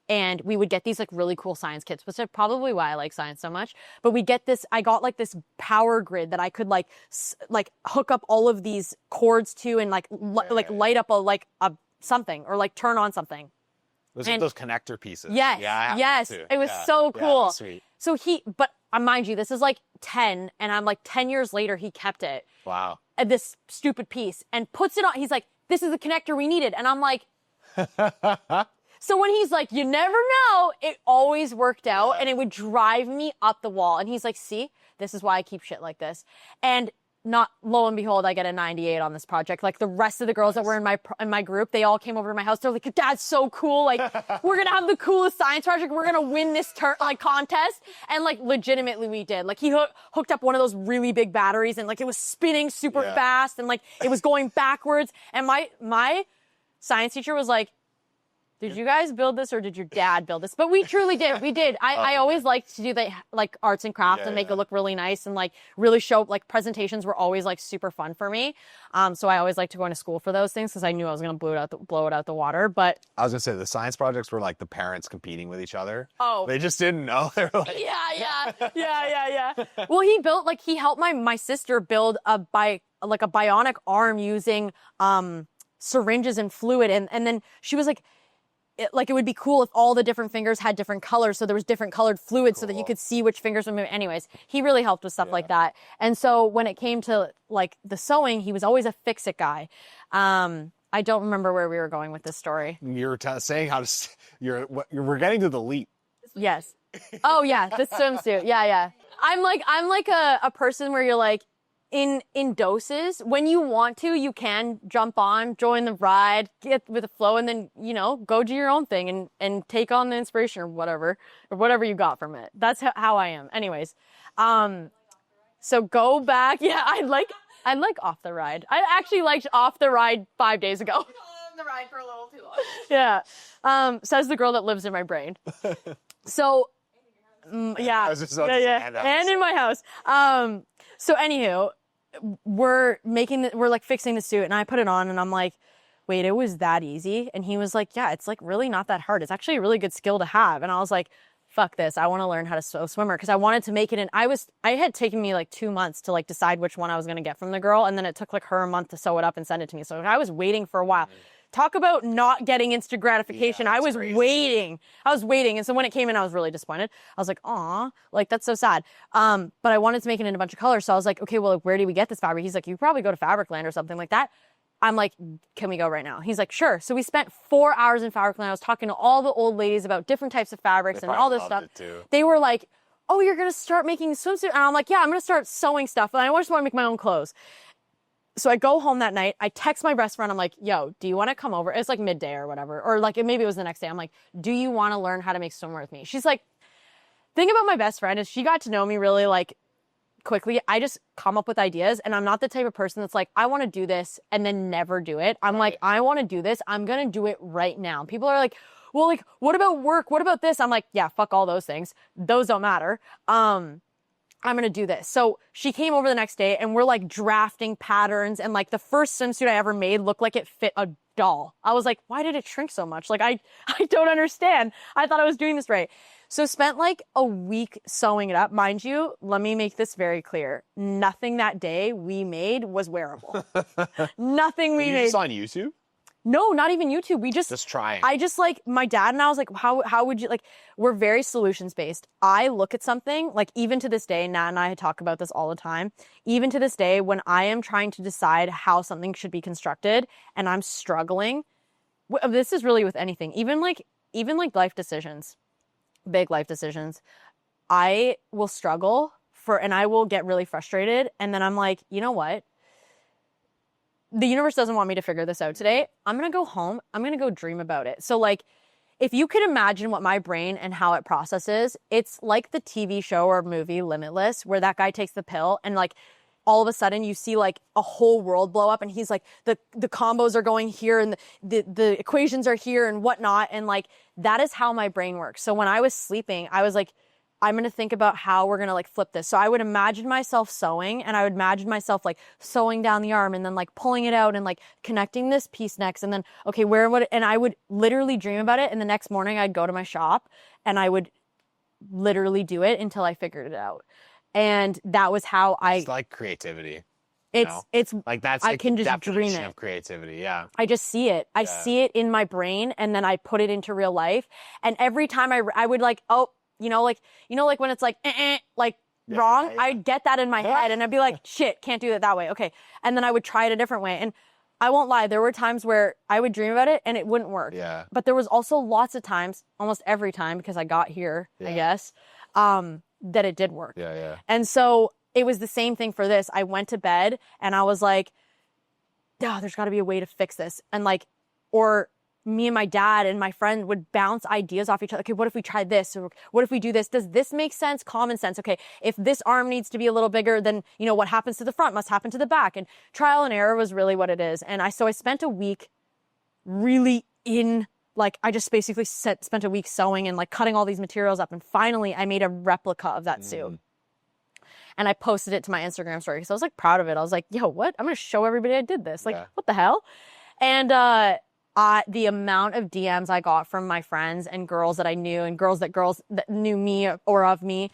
And we would get these like really cool science kits, which is probably why I like science so much. But I got like this power grid that I could like hook up all of these cords to and like light up a something or like turn on something. Those connector pieces. Yes. Yeah. Yes. It was so cool. Yeah, sweet. So but mind you, this is like 10 and I'm like 10 years later, he kept it. Wow. This stupid piece and puts it on. He's like, this is the connector we needed. And I'm like, so when he's like, you never know, it always worked out and it would drive me up the wall. And he's like, see, this is why I keep shit like this. And not lo and behold, I get a 98 on this project. Like the rest of the girls that were in my group, they all came over to my house. They're like, your dad's so cool. Like, we're going to have the coolest science project. We're going to win this contest. And like, legitimately we did. Like, he hooked up one of those really big batteries and like, it was spinning super fast and like, it was going backwards. And my science teacher was like, did you guys build this or did your dad build this? But we truly did. We did. I always liked to do the like arts and crafts and make it look really nice and like really show like presentations were always like super fun for me. So I always liked to go into school for those things because I knew I was going to blow it out the water. But I was going to say the science projects were like the parents competing with each other. Oh. They just didn't know. They were like, yeah. Well, he helped my sister build a bionic arm using syringes and fluid. And then she was like, it would be cool if all the different fingers had different colors, so there was different colored fluid so that you could see which fingers would move. Anyways, he really helped with stuff like that. And so when it came to like the sewing, he was always a fix-it guy. I don't remember where we were going with this story. You were saying how to, we're getting to the leap. Yes. Oh yeah, the swimsuit. Yeah. I'm like a person where you're like, in doses, when you want to, you can jump on, join the ride, get with the flow, and then, you know, go do your own thing and take on the inspiration or whatever you got from it. That's how I am. Anyways, so go back. Yeah, I like Off the Ride. I actually liked Off the Ride 5 days ago. On the ride for a little too long. Yeah. Says the girl that lives in my brain. So, yeah. I was just about to say, and in my house. So anywho, we're like fixing the suit, and I put it on, and I'm like, wait, it was that easy? And he was like, yeah, it's like really not that hard. It's actually a really good skill to have. And I was like, fuck this. I want to learn how to sew swimmer, because I wanted to make it. And I had taken me like 2 months to like decide which one I was going to get from the girl. And then it took like her a month to sew it up and send it to me. So I was waiting for a while. Talk about not getting instant gratification. I was waiting. And so when it came in, I was really disappointed. I was like, aw, like that's so sad. But I wanted to make it in a bunch of colors. So I was like, okay, well, like, where do we get this fabric? He's like, you probably go to Fabricland or something like that. I'm like, can we go right now? He's like, sure. So we spent 4 hours in Fabricland. I was talking to all the old ladies about different types of fabrics and all this stuff. They were like, oh, you're going to start making a swimsuit? And I'm like, yeah, I'm going to start sewing stuff. And I just want to make my own clothes. So I go home that night. I text my best friend. I'm like, yo, do you want to come over? It's like midday or whatever. Or like maybe it was the next day. I'm like, do you want to learn how to make swimwear with me? She's like, thing about my best friend is she got to know me really like quickly. I just come up with ideas, and I'm not the type of person that's like, I want to do this and then never do it. I'm like, I want to do this. I'm going to do it right now. People are like, well, like, what about work? What about this? I'm like, yeah, fuck all those things. Those don't matter. I'm going to do this. So she came over the next day, and we're like drafting patterns, and like the first swimsuit I ever made looked like it fit a doll. I was like, why did it shrink so much? Like, I don't understand. I thought I was doing this right. So spent like a week sewing it up. Mind you, let me make this very clear. Nothing that day we made was wearable. Nothing we made. Just on YouTube? No, not even YouTube. We just trying. I just like my dad and I was like, how would you like, we're very solutions based. I look at something like, even to this day, Nat and I talk about this all the time. Even to this day, when I am trying to decide how something should be constructed and I'm struggling, this is really with anything, even like life decisions, big life decisions, I will struggle and I will get really frustrated. And then I'm like, you know what? The universe doesn't want me to figure this out today. I'm going to go home. I'm going to go dream about it. So like, if you could imagine what my brain and how it processes, it's like the TV show or movie Limitless, where that guy takes the pill and like, all of a sudden you see like a whole world blow up, and he's like, the combos are going here and the equations are here and whatnot. And like, that is how my brain works. So when I was sleeping, I was like, I'm going to think about how we're going to like flip this. So I would imagine myself sewing, and I would imagine myself like sewing down the arm and then like pulling it out and like connecting this piece next. And then, okay, and I would literally dream about it. And the next morning I'd go to my shop and I would literally do it until I figured it out. And that was how It's like creativity. It's like that's I can just dream it. Of creativity, yeah. I just see it. I see it in my brain, and then I put it into real life. And every time I would like, oh, like when it's like, wrong, yeah. I'd get that in my head, and I'd be like, shit, can't do it that way. Okay. And then I would try it a different way. And I won't lie, there were times where I would dream about it and it wouldn't work. Yeah. But there was also lots of times, almost every time, because I got here, I guess, that it did work. Yeah, yeah. And so it was the same thing for this. I went to bed and I was like, oh, there's got to be a way to fix this. And like, or me and my dad and my friend would bounce ideas off each other. Okay, what if we try this? Or what if we do this? Does this make sense? Common sense. Okay, if this arm needs to be a little bigger, then, what happens to the front must happen to the back. And trial and error was really what it is. And I spent a week really I just basically spent a week sewing and like cutting all these materials up. And finally I made a replica of that suit. And I posted it to my Instagram story because I was like proud of it. I was like, yo, what? I'm going to show everybody I did this. Like, what the hell? And the amount of DMs I got from my friends and girls that I knew, and girls that knew me or of me,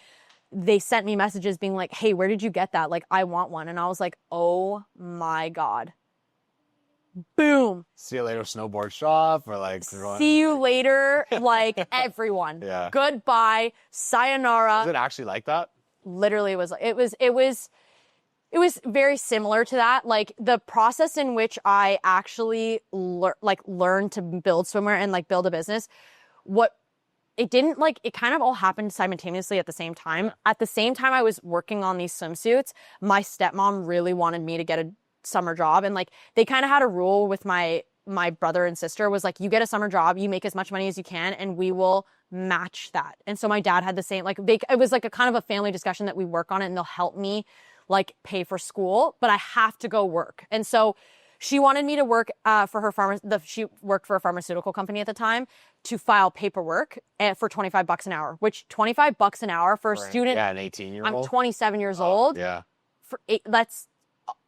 they sent me messages being like, hey, where did you get that? Like, I want one. And I was like, oh my God. Boom. See you later, snowboard shop, or like see you later, like everyone. Yeah. Goodbye. Sayonara. Is it actually like that? Literally it was very similar to that. Like the process in which I actually learned to build swimwear and like build a business, it kind of all happened simultaneously at the same time. At the same time I was working on these swimsuits, my stepmom really wanted me to get a summer job. And like, they kind of had a rule with my brother and sister, was like, you get a summer job, you make as much money as you can, and we will match that. And so my dad had the same, it was like a kind of a family discussion that we work on it, and they'll help me like pay for school, but I have to go work. And so she wanted me to work for her she worked for a pharmaceutical company at the time to file paperwork for $25 an hour, which $25 an hour for a student. Yeah, an 18-year-old. I'm 27 years old. Yeah. That's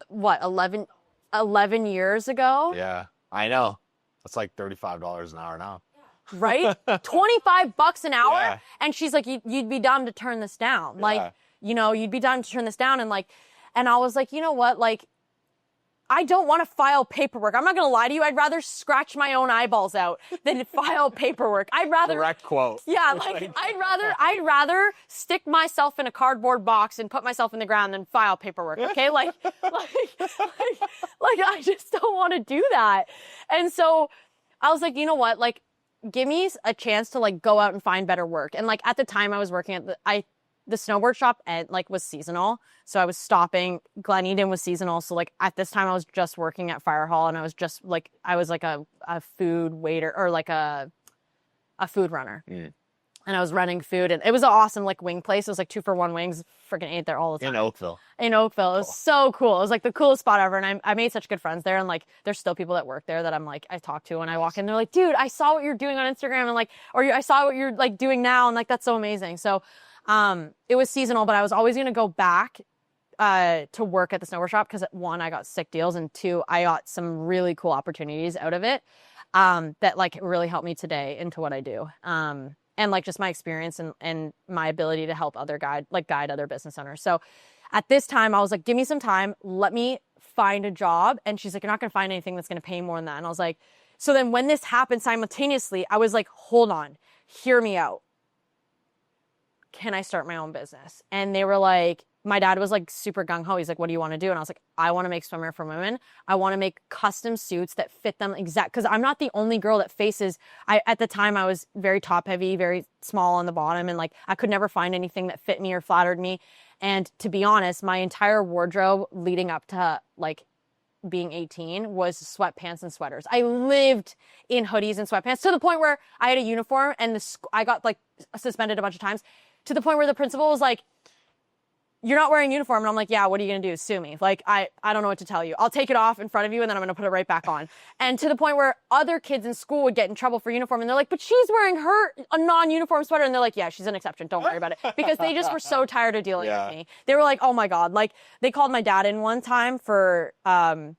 what, 11 years ago? Yeah, I know. That's like $35 an hour now. Right? $25 an hour? Yeah. And she's like, you'd be dumb to turn this down. Like, Yeah. you know, you'd be dumb to turn this down. And I was like, you know what? Like, I don't want to file paperwork. I'm not going to lie to you. I'd rather scratch my own eyeballs out than file paperwork. I'd rather. Direct quote. Yeah, like I'd rather stick myself in a cardboard box and put myself in the ground than file paperwork. Okay, like I just don't want to do that. And so I was like, you know what? Like, give me a chance to like go out and find better work. And like at the time I was working at the snowboard shop and like was seasonal. So I was stopping. Glen Eden was seasonal. So like at this time I was just working at Fire Hall and I was like a food waiter or like a food runner. Mm. And I was running food and it was an awesome like wing place. It was like 2-for-1 wings. Freaking ate there all the time. In Oakville. It was so cool. It was like the coolest spot ever. And I made such good friends there. And like, there's still people that work there that I'm like, I talk to when I walk in. They're like, dude, I saw what you're doing on Instagram. And like, I saw what you're like doing now. And like, that's so amazing. So, it was seasonal, but I was always going to go back, to work at the snowboard shop. Cause 1, I got sick deals and 2, I got some really cool opportunities out of it, that like really helped me today into what I do. And like just my experience and my ability to help guide other business owners. So at this time I was like, give me some time. Let me find a job. And she's like, you're not going to find anything that's going to pay more than that. And I was like, so then when this happened simultaneously, I was like, hold on, hear me out. Can I start my own business? And they were like, my dad was like super gung-ho. He's like, what do you want to do? And I was like, I want to make swimwear for women. I want to make custom suits that fit them because I'm not the only girl that faces, at the time I was very top heavy, very small on the bottom. And like, I could never find anything that fit me or flattered me. And to be honest, my entire wardrobe leading up to like being 18 was sweatpants and sweaters. I lived in hoodies and sweatpants to the point where I had a uniform and I got like suspended a bunch of times to the point where the principal was like, you're not wearing a uniform. And I'm like, yeah, what are you going to do? Sue me. Like, I don't know what to tell you. I'll take it off in front of you and then I'm going to put it right back on. And to the point where other kids in school would get in trouble for uniform. And they're like, but she's wearing a non-uniform sweater. And they're like, yeah, she's an exception. Don't worry about it. Because they just were so tired of dealing with me. They were like, oh my God. Like they called my dad in one time to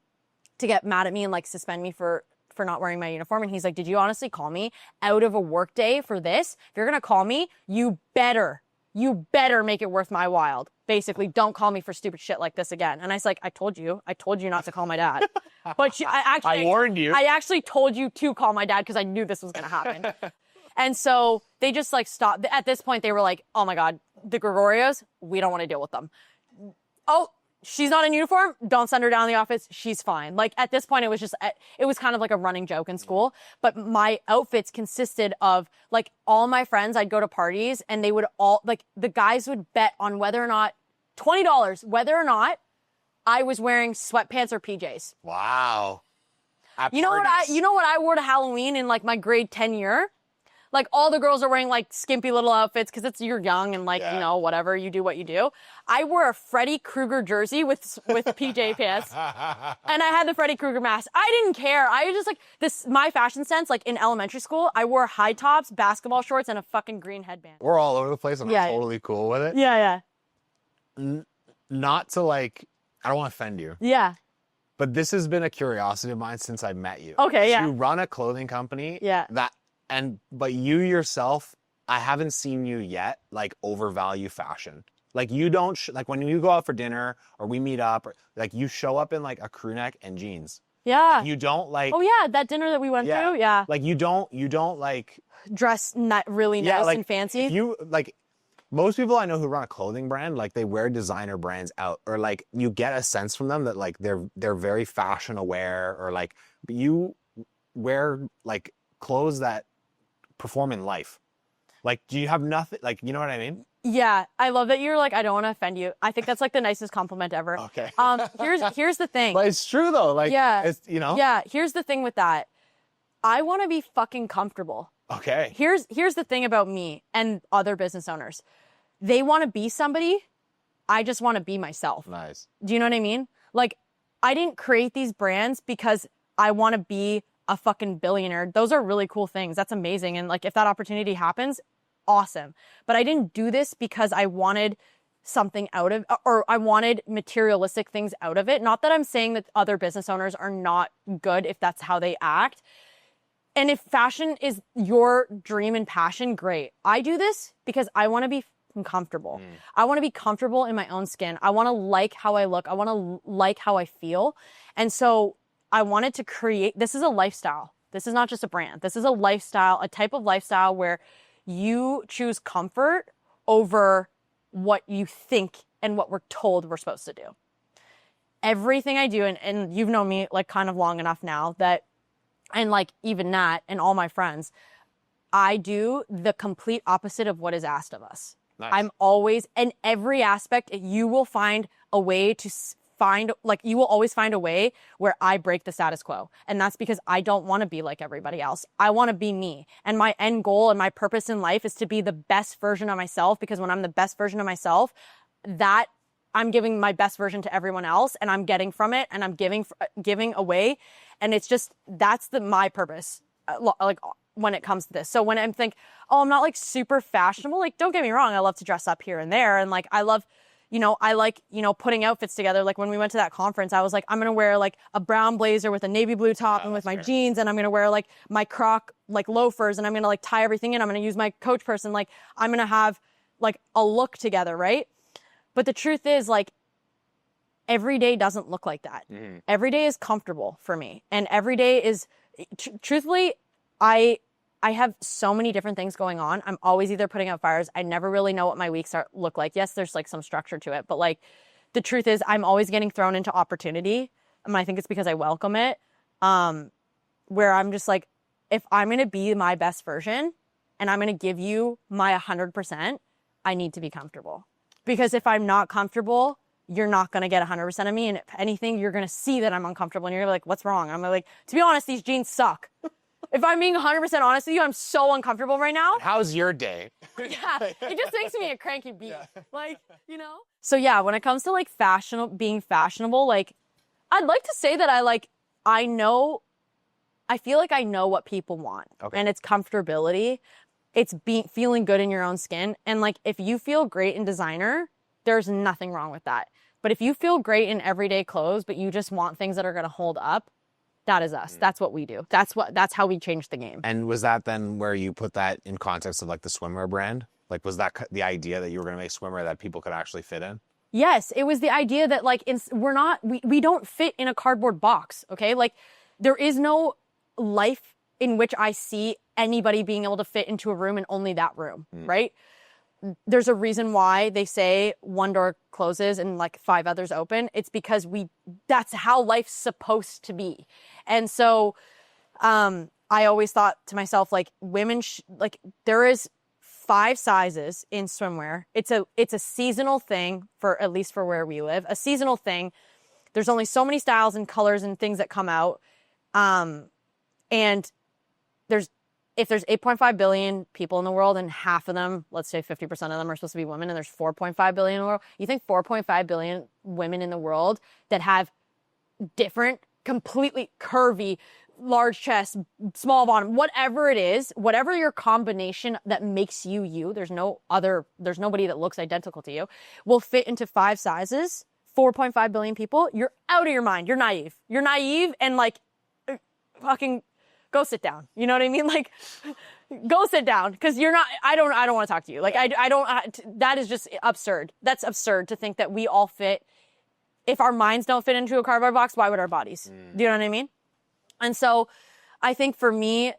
get mad at me and like suspend me for not wearing my uniform. And he's like, did you honestly call me out of a work day for this? If you're going to call me, you better make it worth my while. Basically, don't call me for stupid shit like this again. And I was like, I told you not to call my dad. But I warned you. I actually told you to call my dad because I knew this was going to happen. And so they just like stopped. At this point, they were like, oh my God, the Gregorios, we don't want to deal with them. Oh, she's not in uniform. Don't send her down to the office. She's fine. Like at this point, it was kind of like a running joke in school. But my outfits consisted of like all my friends. I'd go to parties and they would all like the guys would bet on whether or not $20, whether or not I was wearing sweatpants or PJs. Wow. You know what I wore to Halloween in like my grade 10 year? Like all the girls are wearing like skimpy little outfits because you're young and like, you know, whatever, you do what you do. I wore a Freddy Krueger jersey with PJ pants and I had the Freddy Krueger mask. I didn't care. I was just like my fashion sense, like in elementary school, I wore high tops, basketball shorts and a fucking green headband. We're all over the place and I'm totally cool with it. Yeah. Not to like, I don't want to offend you. Yeah. But this has been a curiosity of mine since I met you. Okay, yeah. You run a clothing company. Yeah. But you yourself, I haven't seen you yet, like overvalue fashion. Like you don't, like when you go out for dinner or we meet up, or like you show up in like a crew neck and jeans. Yeah. You don't like. Oh yeah, that dinner that we went to. Yeah. Like you don't like. Dress really nice and fancy. You like. Most people I know who run a clothing brand, like they wear designer brands out, or like you get a sense from them that like they're very fashion aware, or like you wear like clothes that perform in life. Like, do you have nothing? Like, you know what I mean? Yeah, I love that you're like, I don't want to offend you. I think that's like the nicest compliment ever. Okay. Here's the thing. But it's true though. Like, it's, you know. Yeah. Here's the thing with that. I want to be fucking comfortable. Okay. Here's the thing about me and other business owners. They want to be somebody I just want to be myself. Nice. Do you know what I mean? Like, I didn't create these brands because I want to be a fucking billionaire. Those are really cool things. That's amazing. And like, if that opportunity happens, awesome. But I didn't do this because I wanted something out of, or I wanted materialistic things out of it. Not that I'm saying that other business owners are not good if that's how they act. And if fashion is your dream and passion, great. I do this because I want to be comfortable. I want to be comfortable in my own skin. I want to like how I look. I want to like how I feel. And so I wanted to create, this is a lifestyle. This is not just a brand. This is a lifestyle, a type of lifestyle where you choose comfort over what you think and what we're told we're supposed to do. Everything I do, and you've known me like kind of long enough now that, and like even Nat and all my friends, I do the complete opposite of what is asked of us. Nice. I'm always, in every aspect, you will find a way to find, like, you will always find a way where I break the status quo. And that's because I don't want to be like everybody else. I want to be me. And my end goal and my purpose in life is to be the best version of myself, because when I'm the best version of myself, that I'm giving my best version to everyone else, and I'm getting from it, and I'm giving away. And it's just, that's my purpose. Like, when it comes to this. So when I'm I'm not like super fashionable, like, don't get me wrong, I love to dress up here and there. And like, I love, I like, putting outfits together. Like when we went to that conference, I was like, I'm going to wear like a brown blazer with a navy blue top and with my jeans. And I'm going to wear like my Croc, like loafers. And I'm going to like tie everything in. I'm going to use my Coach purse. And like, I'm going to have like a look together. Right. But the truth is, like, every day doesn't look like that. Every day is comfortable for me. And every day is, truthfully, I have so many different things going on. I'm always either putting out fires. I never really know what my weeks look like. Yes, there's like some structure to it, but like the truth is I'm always getting thrown into opportunity. And I think it's because I welcome it. Where I'm just like, if I'm going to be my best version and I'm going to give you my 100%, I need to be comfortable. Because if I'm not comfortable, you're not going to get 100% of me. And if anything, you're going to see that I'm uncomfortable and you're going to be like, what's wrong? I'm like, to be honest, these jeans suck. If I'm being 100% honest with you, I'm so uncomfortable right now. How's your day? Yeah, it just makes me a cranky bee. Yeah. Like, So yeah, when it comes to like being fashionable, like, I'd like to say that I feel like I know what people want. Okay. And it's comfortability. It's feeling good in your own skin. And like, if you feel great in designer, there's nothing wrong with that. But if you feel great in everyday clothes, but you just want things that are going to hold up, that is us. That's what we do. That's how we change the game. And was that then where you put that in context of like the swimwear brand? Like, was that the idea that you were going to make swimwear that people could actually fit in? Yes, it was the idea that like, we don't fit in a cardboard box. Okay. Like, there is no life in which I see anybody being able to fit into a room and only that room. Right. There's a reason why they say one door closes and like 5 others open. It's because that's how life's supposed to be. And so, I always thought to myself, like, women, there is 5 sizes in swimwear. It's a seasonal thing, at least for where we live, a seasonal thing. There's only so many styles and colors and things that come out. And if there's 8.5 billion people in the world and half of them, let's say 50% of them are supposed to be women, and there's 4.5 billion in the world, you think 4.5 billion women in the world that have different, completely curvy, large chest, small bottom, whatever it is, whatever your combination that makes you, there's nobody that looks identical to you, will fit into 5 sizes, 4.5 billion people, you're out of your mind. You're naive. You're naive, and like, fucking go sit down. You know what I mean? Like, go sit down, because you're not, I don't want to talk to you. Like, I don't, that is just absurd. That's absurd to think that we all fit. If our minds don't fit into a cardboard box, why would our bodies? Do you know what I mean? And so I think for me,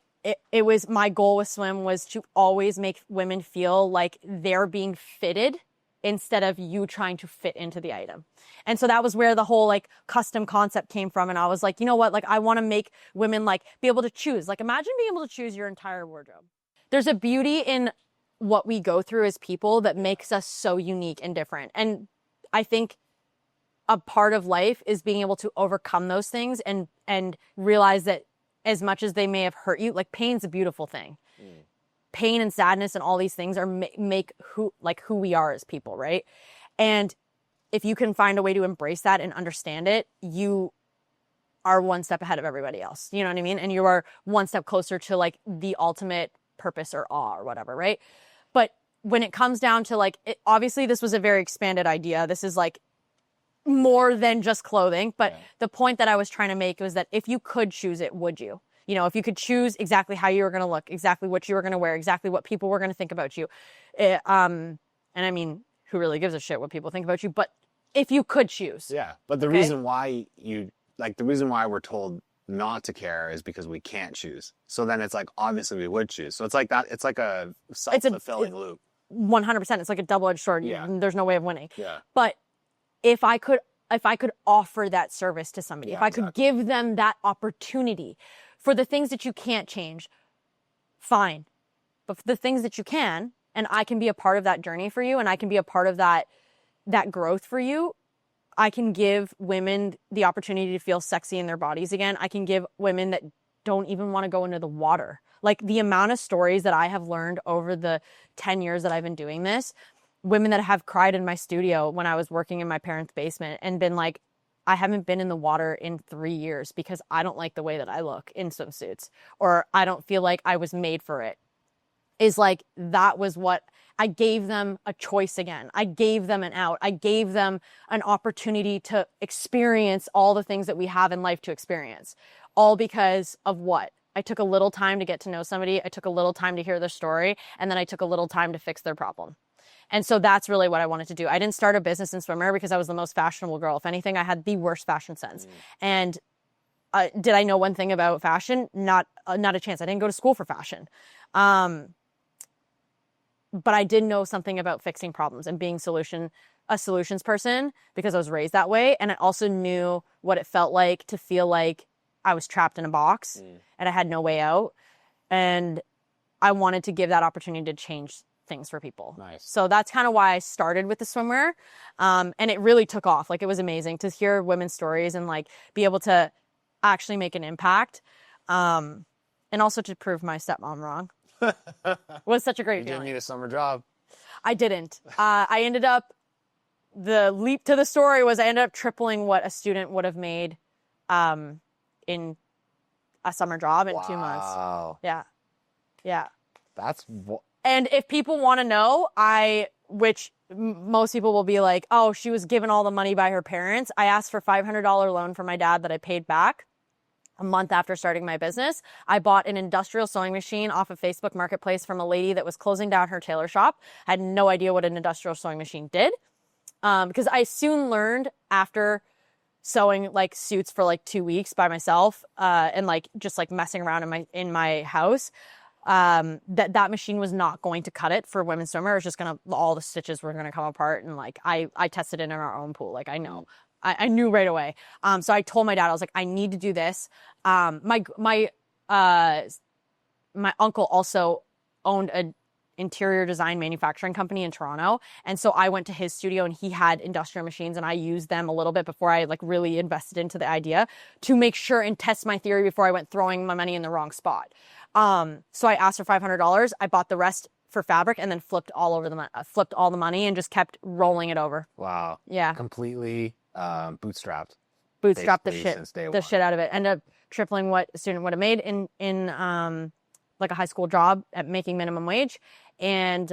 it was, my goal with swim was to always make women feel like they're being fitted instead of you trying to fit into the item. And so that was where the whole like custom concept came from. And I was like, you know what? Like, I want to make women like be able to choose. Like, imagine being able to choose your entire wardrobe. There's a beauty in what we go through as people that makes us so unique and different. And I think a part of life is being able to overcome those things and realize that as much as they may have hurt you, like, pain's a beautiful thing. Pain and sadness and all these things make who we are as people, right? And if you can find a way to embrace that and understand it, you are one step ahead of everybody else. You know what I mean? And you are one step closer to like the ultimate purpose or awe or whatever, right? But when it comes down to like, obviously this was a very expanded idea. This is like more than just clothing. But the point that I was trying to make was that if you could choose it, would you? You know, if you could choose exactly how you were going to look, exactly what you were going to wear, exactly what people were going to think about you. And I mean, who really gives a shit what people think about you? But if you could choose. Yeah. But the reason why the reason why we're told not to care is because we can't choose. So then it's like, obviously we would choose. So it's like that. It's like a self-fulfilling loop. 100%. It's like a double-edged sword. Yeah. There's no way of winning. Yeah. But if I could offer that service to somebody, if I could give them that opportunity for the things that you can't change, fine. But for the things that you can, and I can be a part of that journey for you, and I can be a part of that growth for you, I can give women the opportunity to feel sexy in their bodies again. I can give women that don't even want to go into the water. Like the amount of stories that I have learned over the 10 years that I've been doing this, women that have cried in my studio when I was working in my parents' basement and been like, I haven't been in the water in 3 years because I don't like the way that I look in swimsuits, or I don't feel like I was made for it. Is like, that was what I gave them, a choice again. I gave them an out. I gave them an opportunity to experience all the things that we have in life to experience. All because of what? I took a little time to get to know somebody. I took a little time to hear their story. And then I took a little time to fix their problem. And so that's really what I wanted to do. I didn't start a business in swimwear because I was the most fashionable girl. If anything, I had the worst fashion sense. And did I know one thing about fashion? Not a chance. I didn't go to school for fashion. But I did know something about fixing problems and being a solutions person because I was raised that way. And I also knew what it felt like to feel like I was trapped in a box and I had no way out. And I wanted to give that opportunity to change things for people. Nice. So that's kind of why I started with the swimwear. And it really took off. Like, it was amazing to hear women's stories and like be able to actually make an impact. And also to prove my stepmom wrong. Was such a great feeling. You didn't need a summer job. I didn't. I ended up, the leap to the story was I ended up tripling what a student would have made in a summer job in 2 months. Wow. Yeah. Yeah. And if people want to know, which most people will be like, oh, she was given all the money by her parents. I asked for $500 loan from my dad that I paid back. A month after starting my business, I bought an industrial sewing machine off of Facebook Marketplace from a lady that was closing down her tailor shop. I had no idea what an industrial sewing machine did, because I soon learned after sewing like suits for like 2 weeks by myself and like just like messing around in my house, that machine was not going to cut it for women's swimwear. It was just all the stitches were gonna come apart, and like I tested it in our own pool. Like, I know. I knew right away. So I told my dad, I was like, I need to do this. My uncle also owned an interior design manufacturing company in Toronto. And so I went to his studio and he had industrial machines, and I used them a little bit before I like really invested into the idea to make sure and test my theory before I went throwing my money in the wrong spot. So I asked for $500. I bought the rest for fabric and then flipped all the money and just kept rolling it over. wow. Yeah. Completely bootstrapped the shit out of it. Ended up tripling what a student would have made in like a high school job at making minimum wage, and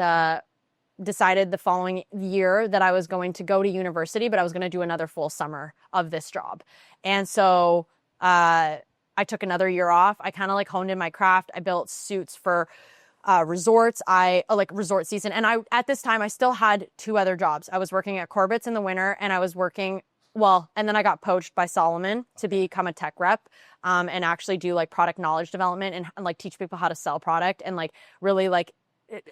decided the following year that I was going to go to university, but I was going to do another full summer of this job. And so I took another year off. I kind of like honed in my craft. I built suits for resorts. I like resort season. And at this time I still had 2 other jobs. I was working at Corbett's in the winter, and I was working, and then I got poached by Solomon to become a tech rep, and actually do like product knowledge development and like teach people how to sell product, and like really like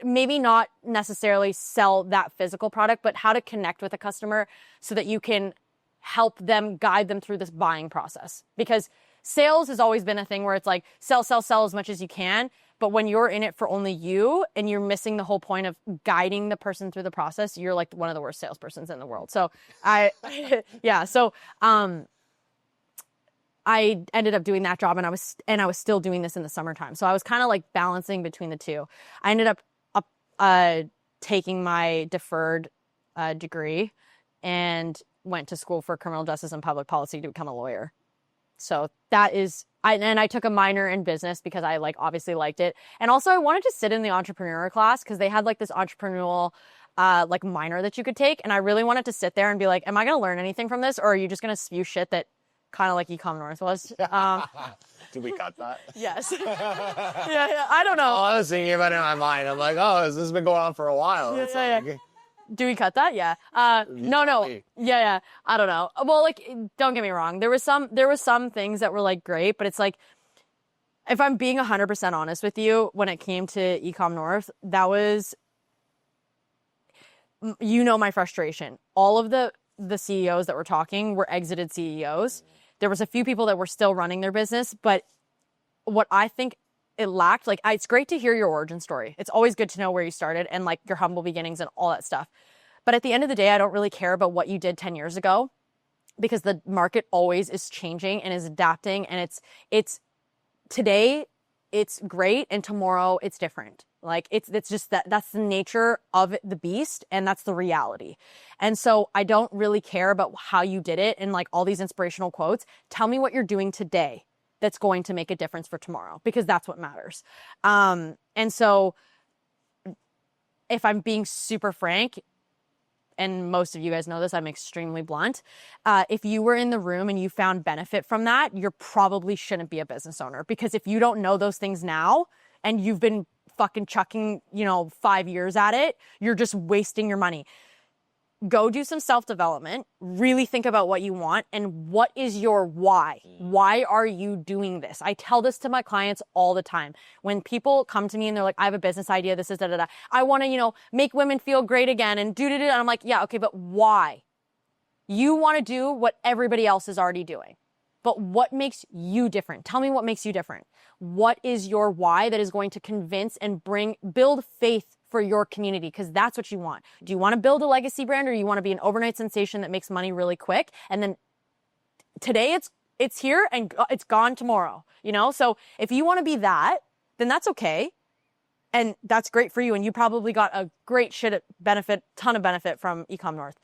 maybe not necessarily sell that physical product, but how to connect with a customer so that you can help them, guide them through this buying process. Because sales has always been a thing where it's like sell as much as you can. But when you're in it for only you and you're missing the whole point of guiding the person through the process, you're like one of the worst salespersons in the world. So I ended up doing that job, and I was still doing this in the summertime. So I was kind of like balancing between the two. I ended up taking my deferred degree and went to school for criminal justice and public policy to become a lawyer. So that is, I took a minor in business because I like obviously liked it. And also I wanted to sit in the entrepreneur class because they had like this entrepreneurial like minor that you could take. And I really wanted to sit there and be like, am I going to learn anything from this? Or are you just going to spew shit that kind of like Ecom North was? Did we cut that? Yes. yeah, I don't know. Oh, I was thinking about it in my mind. I'm like, oh, this has been going on for a while. It's like, Do we cut that? Yeah. No. Yeah. I don't know. Well, like, don't get me wrong. There was some things that were like great, but it's like, if I'm being 100% honest with you, when it came to Ecom North, that was, my frustration. All of the CEOs that were talking were exited CEOs. There was a few people that were still running their business, but what I think it lacked, like, it's great to hear your origin story. It's always good to know where you started and like your humble beginnings and all that stuff. But at the end of the day, I don't really care about what you did 10 years ago because the market always is changing and is adapting. And it's today it's great and tomorrow it's different. Like it's just that's the nature of the beast and that's the reality. And so I don't really care about how you did it and like all these inspirational quotes. Tell me what you're doing today that's going to make a difference for tomorrow, because that's what matters. And so if I'm being super frank, and most of you guys know this, I'm extremely blunt. If you were in the room and you found benefit from that, you probably shouldn't be a business owner, because if you don't know those things now and you've been fucking chucking, 5 years at it, you're just wasting your money. Go do some self-development, really think about what you want and what is your why. Why are you doing this? I tell this to my clients all the time. When people come to me and they're like, I have a business idea, this is da-da-da. I want to, make women feel great again and do-do-do. And I'm like, yeah, okay, but why? You want to do what everybody else is already doing. But what makes you different? Tell me what makes you different. What is your why that is going to convince and build faith for your community? Because that's what you want. Do you want to build a legacy brand, or you want to be an overnight sensation that makes money really quick? And then today it's here and it's gone tomorrow, So if you want to be that, then that's okay. And that's great for you. And you probably got a great ton of benefit from Ecom North.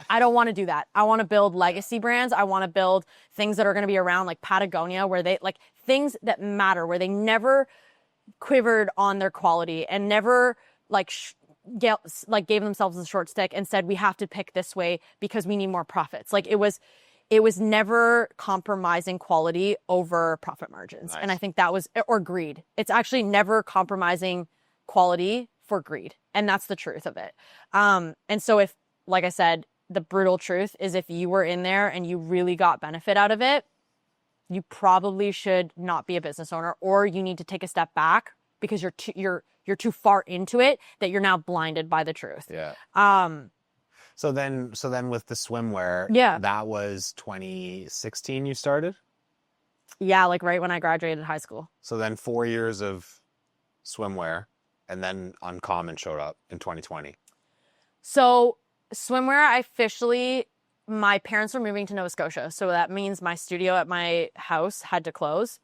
I don't want to do that. I want to build legacy brands. I want to build things that are going to be around, like Patagonia, where they like things that matter, where they never quivered on their quality and never gave themselves a short stick and said, we have to pick this way because we need more profits. Like it was never compromising quality over profit margins. Nice. And I think that was, or greed. It's actually never compromising quality for greed. And that's the truth of it. And so if, like I said, the brutal truth is if you were in there and you really got benefit out of it, you probably should not be a business owner, or you need to take a step back because you're too far into it that you're now blinded by the truth. Yeah. So then with the swimwear, that was 2016 you started? Yeah, like right when I graduated high school. So then 4 years of swimwear, and then Uncommon showed up in 2020. So swimwear, my parents were moving to Nova Scotia. So that means my studio at my house had to close.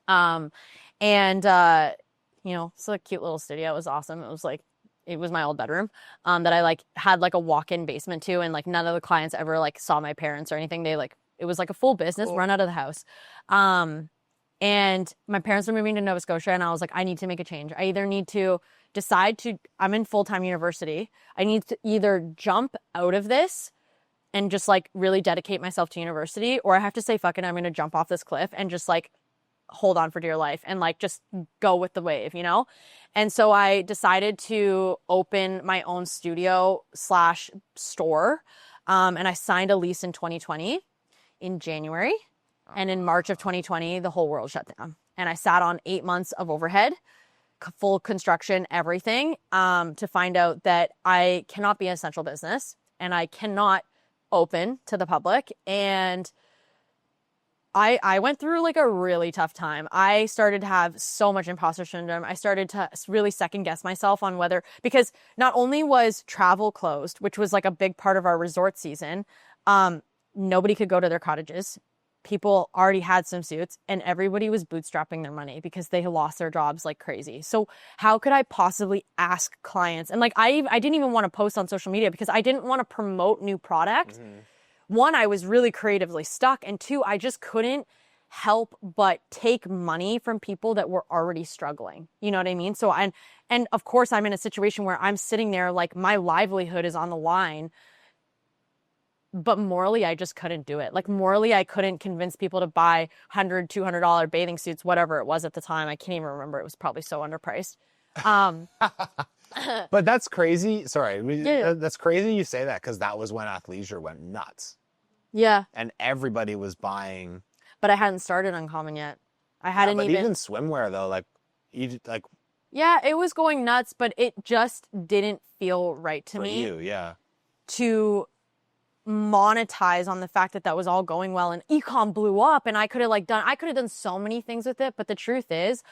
It's a cute little studio. It was awesome. It was my old bedroom, that I had a walk-in basement to, and none of the clients ever saw my parents or anything. It was a full business run out of the house. And my parents were moving to Nova Scotia, and I was like, I need to make a change. I either need to I'm in full-time university. I need to either jump out of this and just really dedicate myself to university, or I have to say, fuck it, I'm going to jump off this cliff and just hold on for dear life and just go with the wave, And so I decided to open my own studio / store. And I signed a lease in 2020 in January. And in March of 2020, the whole world shut down. And I sat on 8 months of overhead, full construction, everything, to find out that I cannot be an essential business and I cannot open to the public. And I went through a really tough time. I started to have so much imposter syndrome. I started to really second guess myself on because not only was travel closed, which was a big part of our resort season, nobody could go to their cottages. people already had swimsuits and everybody was bootstrapping their money because they lost their jobs like crazy. So how could I possibly ask clients? And like, I didn't even want to post on social media because I didn't want to promote new product. One, I was really creatively stuck. And two, I just couldn't help but take money from people that were already struggling. You know what I mean? So, and of course I'm in a situation where I'm sitting there, like my livelihood is on the line, but morally, I just couldn't do it. Like morally, I couldn't convince people to buy $100, $200 bathing suits, whatever it was at the time. I can't even remember. It was probably so underpriced. But that's crazy. Sorry. Yeah. That's crazy you say that because that was when athleisure went nuts. Yeah. And everybody was buying. But I hadn't started Uncommon yet. I hadn't but even swimwear though, like yeah, it was going nuts, but it just didn't feel right to for me you, yeah. to monetize on the fact that that was all going well and ecom blew up and I could have done so many things with it. But the truth is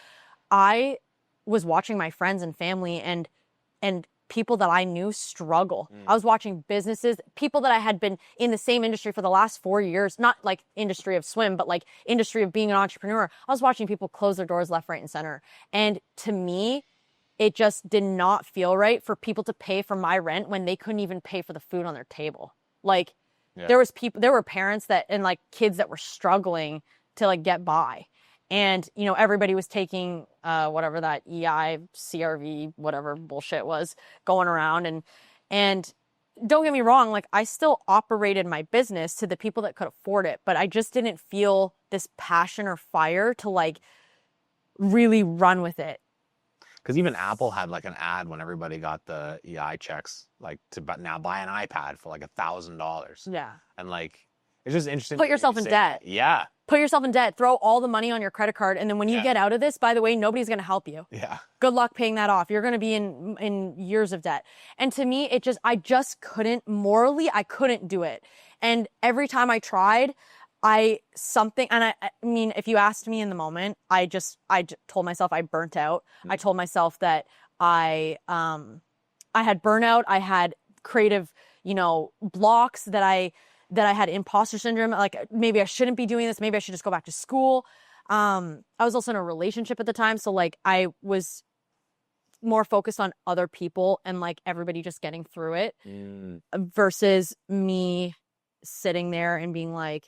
I was watching my friends and family and people that I knew struggle. I was watching businesses, people that I had been in the same industry for the last 4 years, not like industry of swim, but like industry of being an entrepreneur. I was watching people close their doors left, right, and center. And to me, it just did not feel right for people to pay for my rent when they couldn't even pay for the food on their table. Like there were parents that, and like kids that were struggling to like get by. And, you know, everybody was taking whatever that EI, CRV, whatever bullshit was going around. And don't get me wrong, like I still operated my business to the people that could afford it, but I just didn't feel this passion or fire to like really run with it. Because even Apple had like an ad when everybody got the EI checks, like to now buy an iPad for like $1,000. Yeah. And like, it's just interesting. Put yourself in debt. Yeah. Put yourself in debt. Throw all the money on your credit card. And then when you get out of this, by the way, nobody's going to help you. Yeah. Good luck paying that off. You're going to be in years of debt. And to me, I just couldn't, morally, I couldn't do it. And every time I tried, I mean, if you asked me in the moment, I told myself I burnt out. I told myself that I had burnout. I had creative, you know, blocks that I had imposter syndrome. Like maybe I shouldn't be doing this. Maybe I should just go back to school. I was also in a relationship at the time. So like I was more focused on other people and like everybody just getting through it versus me sitting there and being like,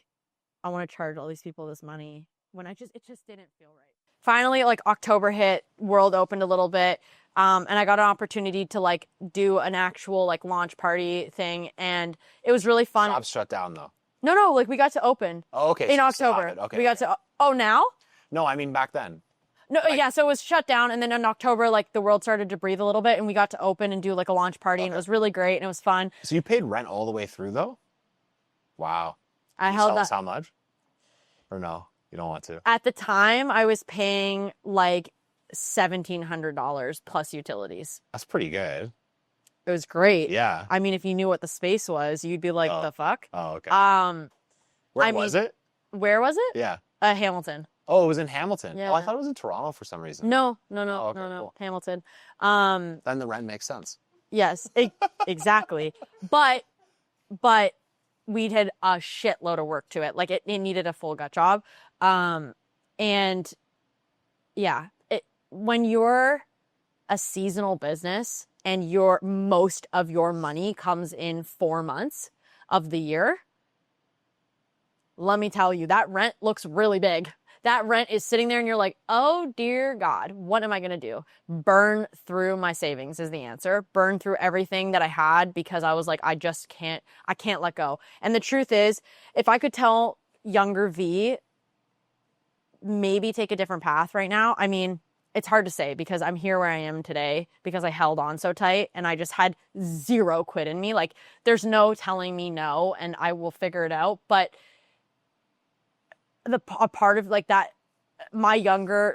I want to charge all these people this money when it just didn't feel right. Finally, like October hit, world opened a little bit. And I got an opportunity to like do an actual like launch party thing. And it was really fun. Shops shut down though. No, like we got to open. Oh, okay. In October. Okay. We got to, now? No, I mean back then. No, yeah, so it was shut down. And then in October, like the world started to breathe a little bit and we got to open and do like a launch party and it was really great and it was fun. So you paid rent all the way through though? Wow. I Can you held tell that. us how much? Or no, you don't want to? At the time, I was paying like $1,700 plus utilities. That's pretty good. It was great. Yeah. I mean, if you knew what the space was, you'd be like, the fuck? Oh, okay. Where was it? Where was it? Yeah. Hamilton. Oh, it was in Hamilton. Yeah. Oh, I thought it was in Toronto for some reason. No. okay, cool. Hamilton. Then the rent makes sense. Yes, exactly. But we'd had a shitload of work to it. Like it needed a full gut job. And yeah, when you're a seasonal business and most of your money comes in 4 months of the year, let me tell you, that rent looks really big. That rent is sitting there and you're like, oh dear God, what am I going to do? Burn through my savings is the answer. Burn through everything that I had because I was like, I can't let go. And the truth is, if I could tell younger V, maybe take a different path right now. I mean, it's hard to say because I'm here where I am today because I held on so tight and I just had zero quit in me. Like there's no telling me no and I will figure it out. But a part of like that, my younger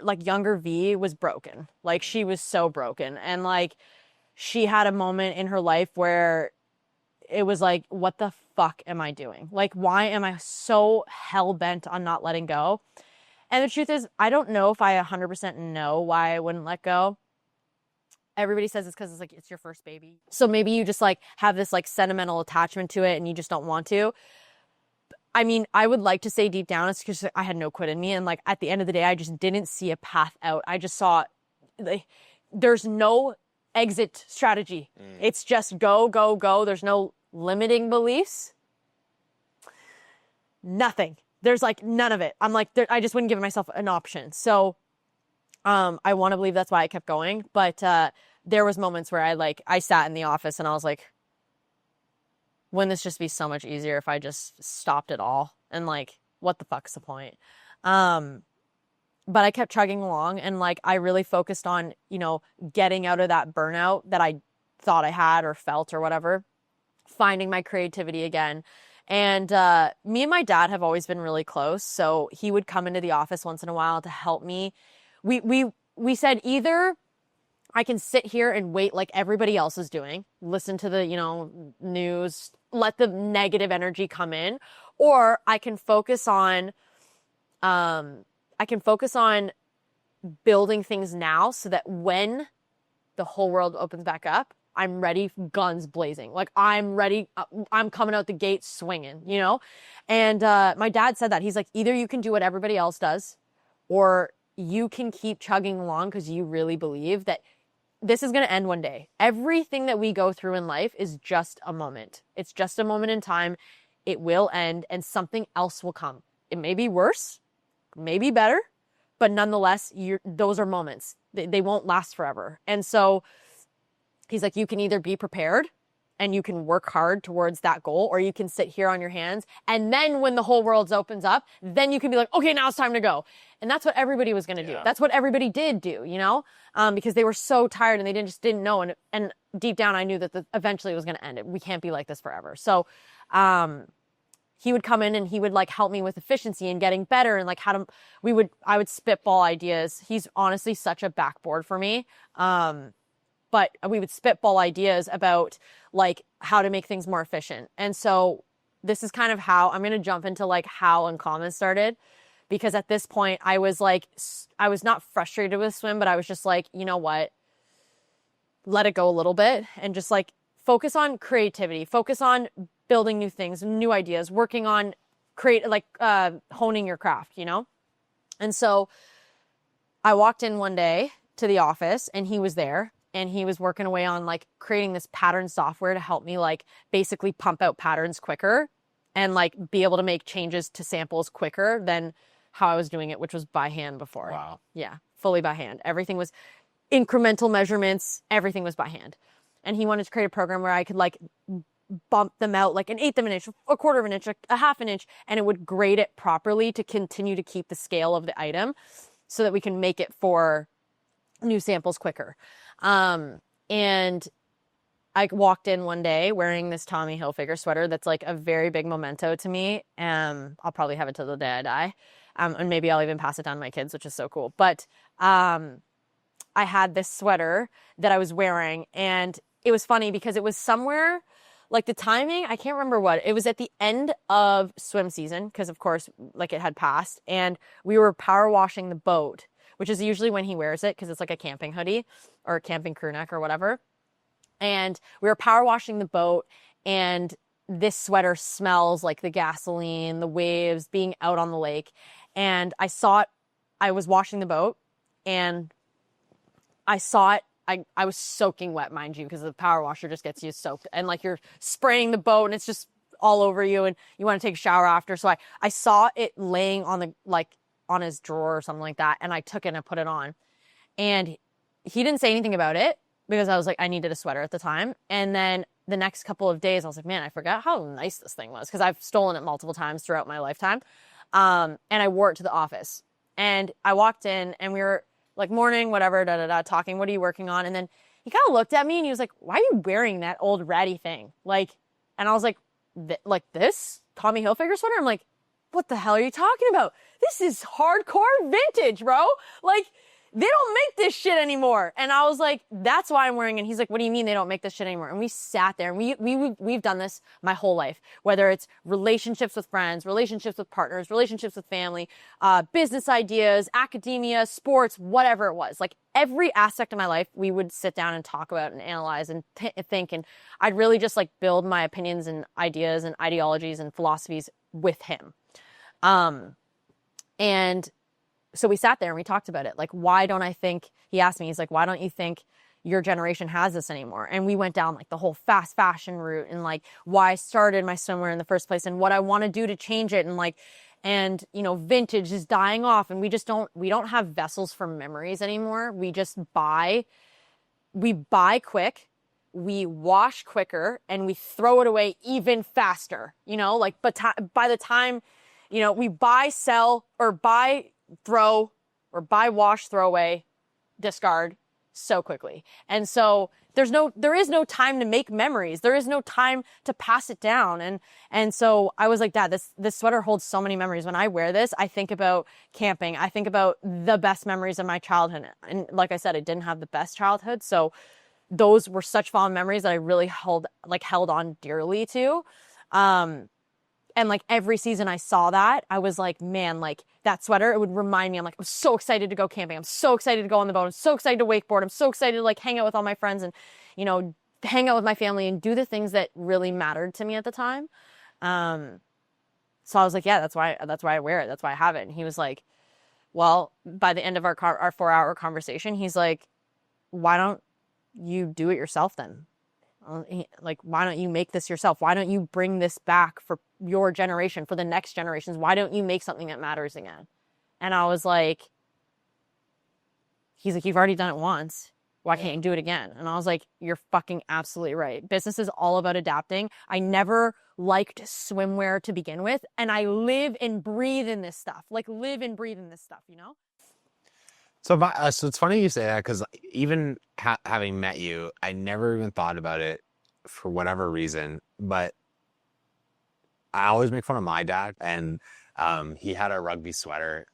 V was broken. Like she was so broken. And like she had a moment in her life where it was like, what the fuck am I doing? Like, why am I so hell bent on not letting go? And the truth is, I don't know if I 100% know why I wouldn't let go. Everybody says it's because it's like, it's your first baby. So maybe you just like have this like sentimental attachment to it and you just don't want to. I mean, I would like to say deep down it's because I had no quit in me. And like at the end of the day, I just didn't see a path out. I just saw like, there's no exit strategy. It's just go, go, go. There's no limiting beliefs. Nothing. There's like none of it. I'm like, I just wouldn't give myself an option. So I want to believe that's why I kept going. But there was moments where I sat in the office and I was like, wouldn't this just be so much easier if I just stopped it all? And like, what the fuck's the point? But I kept chugging along and like, I really focused on, you know, getting out of that burnout that I thought I had or felt or whatever, finding my creativity again. And me and my dad have always been really close. So he would come into the office once in a while to help me. We said either I can sit here and wait like everybody else is doing, listen to the, you know, news, let the negative energy come in, or I can focus on building things now so that when the whole world opens back up, I'm ready, guns blazing. Like I'm ready. I'm coming out the gate swinging, you know? And my dad said that. He's like, either you can do what everybody else does, or you can keep chugging along because you really believe that this is going to end one day. Everything that we go through in life is just a moment. It's just a moment in time. It will end and something else will come. It may be worse, maybe better, but nonetheless, those are moments. They won't last forever. And so he's like, you can either be prepared and you can work hard towards that goal, or you can sit here on your hands. And then when the whole world opens up, then you can be like, okay, now it's time to go. And that's what everybody was going to do. That's what everybody did do, you know, because they were so tired and they just didn't know. And deep down, I knew that eventually it was going to end. We can't be like this forever. So he would come in and he would like help me with efficiency and getting better and like I would spitball ideas. He's honestly such a backboard for me. But we would spitball ideas about like how to make things more efficient. And so this is kind of how I'm going to jump into like how Uncommon started, because at this point I was not frustrated with swim, but I was just like, you know what, let it go a little bit and just like focus on creativity, focus on building new things, new ideas, working on honing your craft, you know? And so I walked in one day to the office and he was there. And he was working away on like creating this pattern software to help me like basically pump out patterns quicker and like be able to make changes to samples quicker than how I was doing it, which was by hand before. Wow. Yeah, fully by hand. Everything was incremental measurements. Everything was by hand. And he wanted to create a program where I could like bump them out like an eighth of an inch, a quarter of an inch, a half an inch, and it would grade it properly to continue to keep the scale of the item so that we can make it for new samples quicker. And I walked in one day wearing this Tommy Hilfiger sweater that's like a very big memento to me. I'll probably have it till the day I die. And maybe I'll even pass it down to my kids, which is so cool. But I had this sweater that I was wearing, and it was funny because it was somewhere like the timing, I can't remember what. It was at the end of swim season because, of course, like it had passed, and we were power washing the boat, which is usually when he wears it because it's like a camping hoodie or a camping crew neck or whatever. And we were power washing the boat, and this sweater smells like the gasoline, the waves, being out on the lake. And I saw it. I was washing the boat, and I saw it. I was soaking wet, mind you, because the power washer just gets you soaked. And like you're spraying the boat and it's just all over you and you want to take a shower after. So I saw it laying on the, like on his drawer or something like that. And I took it and I put it on. And he didn't say anything about it because I was like, I needed a sweater at the time. And then the next couple of days I was like, man, I forgot how nice this thing was because I've stolen it multiple times throughout my lifetime. And I wore it to the office. And I walked in and we were like morning, whatever, talking, what are you working on? And then he kind of looked at me and he was like, why are you wearing that old ratty thing? Like, and I was like, like this Tommy Hilfiger sweater? I'm like, what the hell are you talking about? This is hardcore vintage, bro. Like, they don't make this shit anymore. And I was like, that's why I'm wearing it. And he's like, what do you mean they don't make this shit anymore? And we sat there and we've done this my whole life, whether it's relationships with friends, relationships with partners, relationships with family, business ideas, academia, sports, whatever it was. Like every aspect of my life, we would sit down and talk about and analyze and think. And I'd really just like build my opinions and ideas and ideologies and philosophies with him. And so we sat there and we talked about it. Like, why don't I think, he asked me, he's like, why don't you think your generation has this anymore? And we went down like the whole fast fashion route and like why I started my swimwear in the first place and what I want to do to change it. And like, and you know, vintage is dying off and we don't have vessels for memories anymore. We just buy quick, we wash quicker, and we throw it away even faster, you know, like, but by the time, you know, we buy, sell, or buy, throw, or buy, wash, throw away, discard so quickly. And so there is no time to make memories. There is no time to pass it down. And so I was like, Dad, this sweater holds so many memories. When I wear this, I think about camping. I think about the best memories of my childhood. And like I said, I didn't have the best childhood. So those were such fond memories that I really held on dearly to. And like every season I saw that, I was like, man, like that sweater, it would remind me, I'm so excited to go camping. I'm so excited to go on the boat. I'm so excited to wakeboard. I'm so excited to like hang out with all my friends and, you know, hang out with my family and do the things that really mattered to me at the time. So I was like, yeah, that's why I wear it. That's why I have it. And he was like, well, by the end of our 4-hour conversation, he's like, why don't you do it yourself then? Like, why don't you make this yourself? Why don't you bring this back for your generation, for the next generations? Why don't you make something that matters again? And I was like, he's like, you've already done it once. Why can't you do it again? And I was like, you're fucking absolutely right. Business is all about adapting. I never liked swimwear to begin with. And I live and breathe in this stuff, you know? So it's funny you say that because even having met you, I never even thought about it for whatever reason. But I always make fun of my dad, and he had a rugby sweater,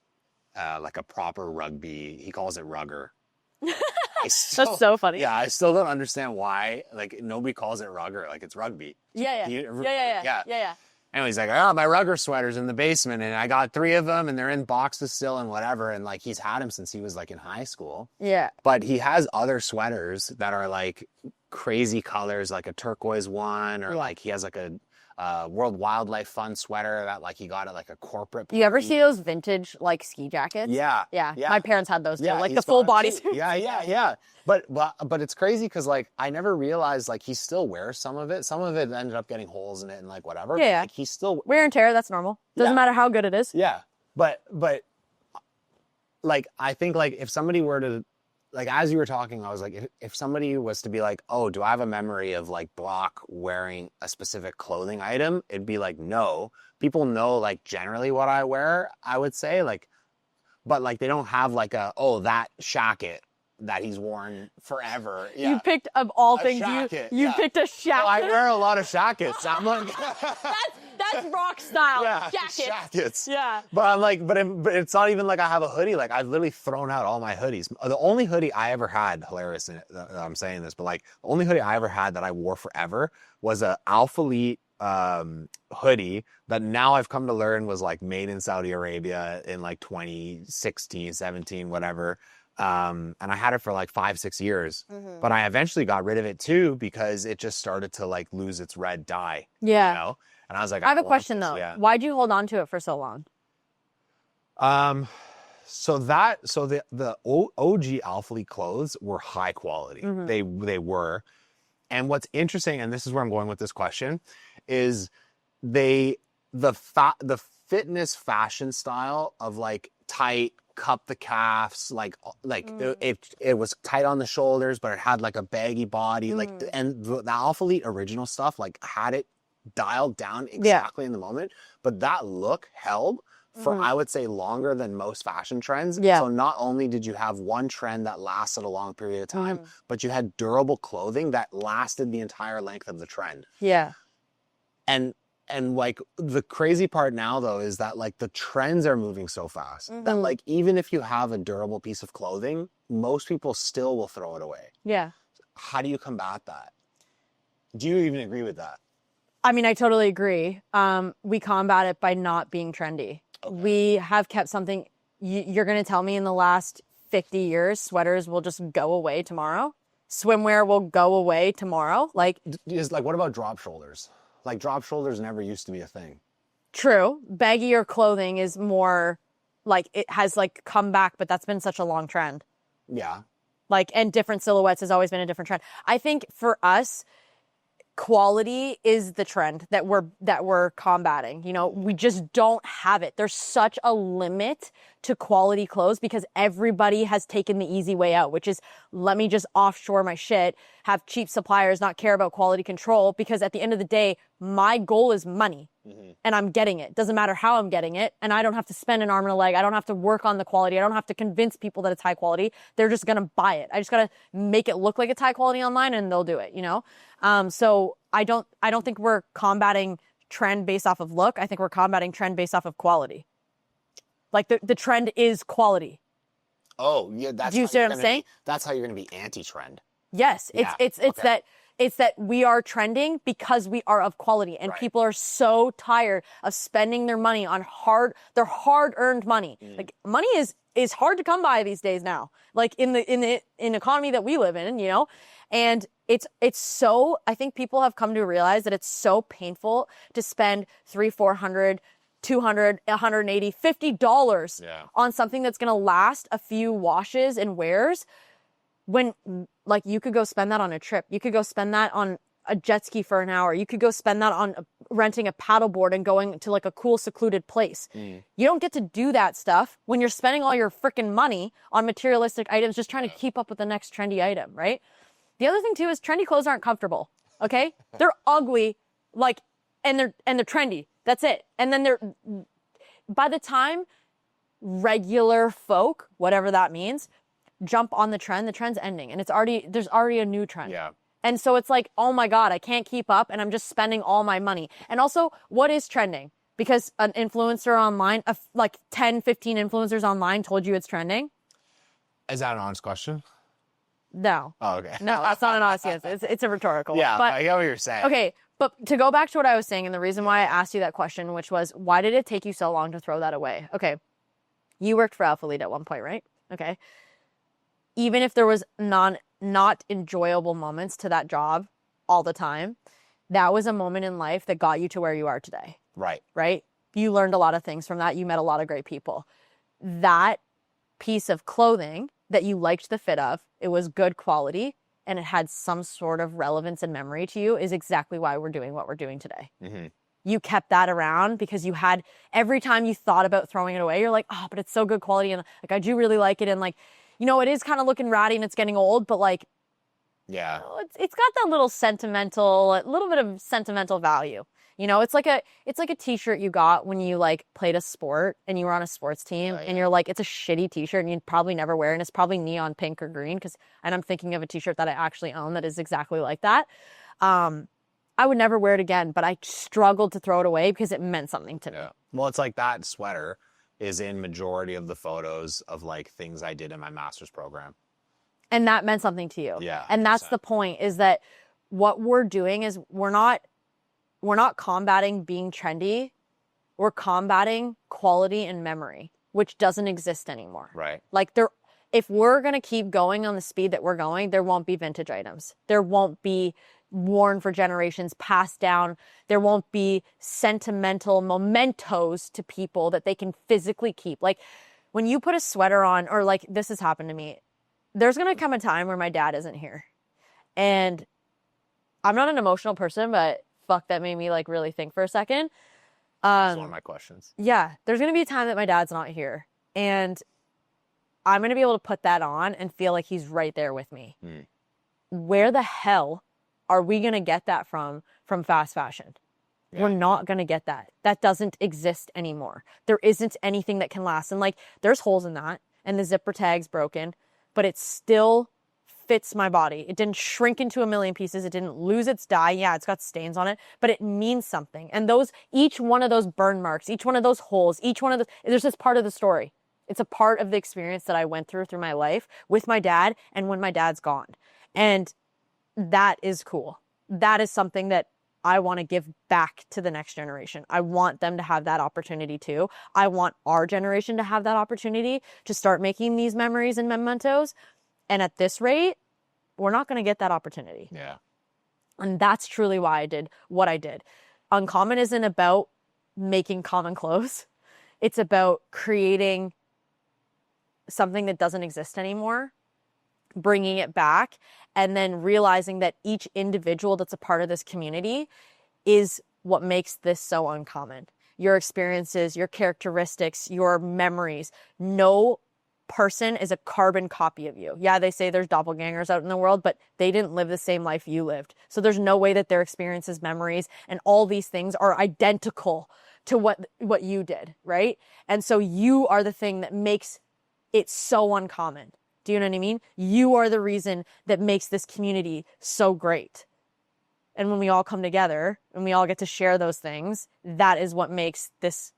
like a proper rugby. He calls it rugger. That's so funny. Yeah, I still don't understand why. Like nobody calls it rugger. Like it's rugby. Yeah. Anyway, he's like, oh, my rugger sweater's in the basement, and I got 3 of them, and they're in boxes still and whatever. And, like, he's had them since he was, like, in high school. Yeah. But he has other sweaters that are, like, crazy colors, like a turquoise one, or, like, he has, like, a World Wildlife Fund sweater that, like, he got at, like, a corporate party. You ever see those vintage, like, ski jackets? Yeah. My parents had those, too. Yeah, like, the full body suit. Yeah. But it's crazy because, like, I never realized, like, he still wears some of it. Some of it ended up getting holes in it and, like, whatever. Yeah. Like, he still... Wear and tear, that's normal. Doesn't matter how good it is. Yeah. But, like, I think, like, if somebody were to... Like, as you were talking, I was like, if somebody was to be like, oh, do I have a memory of, like, Brock wearing a specific clothing item? It'd be like, no. People know, like, generally what I wear, I would say. Like, but, like, they don't have, like, that shacket that he's worn forever. Yeah. You picked, of all things, you picked a shacket. Well, I wear a lot of shackets. I'm like... that's rock style. Yeah, jackets. Yeah. But I'm like, but it's not even like I have a hoodie. Like, I've literally thrown out all my hoodies. The only hoodie I ever had, hilarious I'm saying this, but like, the only hoodie I ever had that I wore forever was a Alpha Elite hoodie that now I've come to learn was like made in Saudi Arabia in like 2016, 17, whatever. And I had it for like 5-6 years, but I eventually got rid of it too because it just started to like lose its red dye. Yeah. You know? And I was like, I have a question though. Yeah. Why'd you hold on to it for so long? So the OG Alpha Elite clothes were high quality. They were. And what's interesting, and this is where I'm going with this question, is the fitness fashion style of like tight, cup the calves, like it was tight on the shoulders, but it had like a baggy body, like, and the Alpha Elite original stuff like had it dialed down exactly in the moment, but that look held for I would say longer than most fashion trends. So not only did you have one trend that lasted a long period of time, but you had durable clothing that lasted the entire length of the trend. Yeah. And And like the crazy part now though is that like the trends are moving so fast that like even if you have a durable piece of clothing, most people still will throw it away. Yeah. How do you combat that? Do you even agree with that? I mean, I totally agree. We combat it by not being trendy. Okay. We have kept something, you're going to tell me in the last 50 years, sweaters will just go away tomorrow? Swimwear will go away tomorrow? Like, what about drop shoulders? Like drop shoulders never used to be a thing. True. Baggier clothing is more like it has like come back, but that's been such a long trend. Yeah. Like, and different silhouettes has always been a different trend. I think for us, quality is the trend that we're combating. You know, we just don't have it. There's such a limit to quality clothes because everybody has taken the easy way out, which is let me just offshore my shit, have cheap suppliers, not care about quality control, because at the end of the day, my goal is money and I'm getting it. Doesn't matter how I'm getting it. And I don't have to spend an arm and a leg. I don't have to work on the quality. I don't have to convince people that it's high quality. They're just going to buy it. I just got to make it look like it's high quality online and they'll do it, you know? So I don't think we're combating trend based off of look. I think we're combating trend based off of quality. Like the trend is quality. Oh, yeah. Do you see what I'm saying? That's how you're going to be anti-trend. Yes. It's that we are trending because we are of quality and people are so tired of spending their money on their hard-earned money. Like money is hard to come by these days now. Like in the economy that we live in, you know? And it's so, I think people have come to realize that it's so painful to spend $300, $400, $200, $180, $50 on something that's going to last a few washes and wears when like you could go spend that on a trip. You could go spend that on a jet ski for an hour. You could go spend that on renting a paddleboard and going to like a cool secluded place. You don't get to do that stuff when you're spending all your freaking money on materialistic items just trying to keep up with the next trendy item, right? The other thing too is trendy clothes aren't comfortable. Okay? They're ugly, like, and they're trendy. That's it. And then by the time regular folk, whatever that means, jump on the trend's ending and there's already a new trend. Yeah. And so it's like, oh my God, I can't keep up and I'm just spending all my money. And also, what is trending? Because an influencer online, like 10, 15 influencers online told you it's trending? Is that an honest question? No. Oh, okay. No, that's not an honest answer. It's a rhetorical one. Yeah, but, I get what you're saying. Okay, but to go back to what I was saying and the reason why I asked you that question, which was, why did it take you so long to throw that away? Okay, you worked for Alpha Lead at one point, right? Okay. Even if there was not enjoyable moments to that job all the time, that was a moment in life that got you to where you are today. Right. Right? You learned a lot of things from that. You met a lot of great people. That piece of clothing that you liked the fit of, it was good quality, and it had some sort of relevance and memory to you is exactly why we're doing what we're doing today. You kept that around because you had, every time you thought about throwing it away, you're like, oh, but it's so good quality. And like, I do really like it. And like, you know, it is kind of looking ratty and it's getting old, but like, yeah, you know, it's got that little bit of sentimental value. You know, it's like a t-shirt you got when you like played a sport and you were on a sports team and you're like, it's a shitty t-shirt and you'd probably never wear it and it's probably neon pink or green and I'm thinking of a t-shirt that I actually own that is exactly like that. I would never wear it again, but I struggled to throw it away because it meant something to me. Well, it's like that sweater is in majority of the photos of like things I did in my master's program. And that meant something to you. Yeah. And that's the point, is that what we're doing is we're not combating being trendy. We're combating quality and memory, which doesn't exist anymore. Right. Like if we're going to keep going on the speed that we're going, there won't be vintage items. There won't be worn for generations, passed down. There won't be sentimental mementos to people that they can physically keep. Like when you put a sweater on, or like this has happened to me, there's going to come a time where my dad isn't here. And I'm not an emotional person, but fuck, that made me like really think for a second. That's one of my questions. Yeah, there's going to be a time that my dad's not here. And I'm going to be able to put that on and feel like he's right there with me. Where the hell are we going to get that from fast fashion? Yeah. We're not going to get that. That doesn't exist anymore. There isn't anything that can last. And like, there's holes in that and the zipper tag's broken, but it still fits my body. It didn't shrink into a million pieces. It didn't lose its dye. Yeah, it's got stains on it, but it means something. And each one of those burn marks, each one of those holes, each one of those, there's this part of the story. It's a part of the experience that I went through my life with my dad and when my dad's gone. And that is cool. That is something that I want to give back to the next generation. I want them to have that opportunity too. I want our generation to have that opportunity to start making these memories and mementos. And at this rate, we're not going to get that opportunity. Yeah. And that's truly why I did what I did. Uncommon isn't about making common clothes. It's about creating something that doesn't exist anymore, bringing it back, and then realizing that each individual that's a part of this community is what makes this so uncommon. Your experiences, your characteristics, your memories. No person is a carbon copy of you. Yeah, they say there's doppelgangers out in the world, but they didn't live the same life you lived. So there's no way that their experiences, memories, and all these things are identical to what you did, right? And so you are the thing that makes it so uncommon. Do you know what I mean? You are the reason that makes this community so great. And when we all come together and we all get to share those things, that is what makes this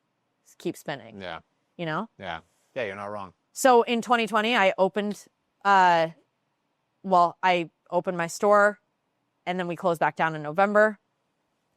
keep spinning. Yeah. You know? Yeah. Yeah, you're not wrong. So in 2020, I opened my store and then we closed back down in November.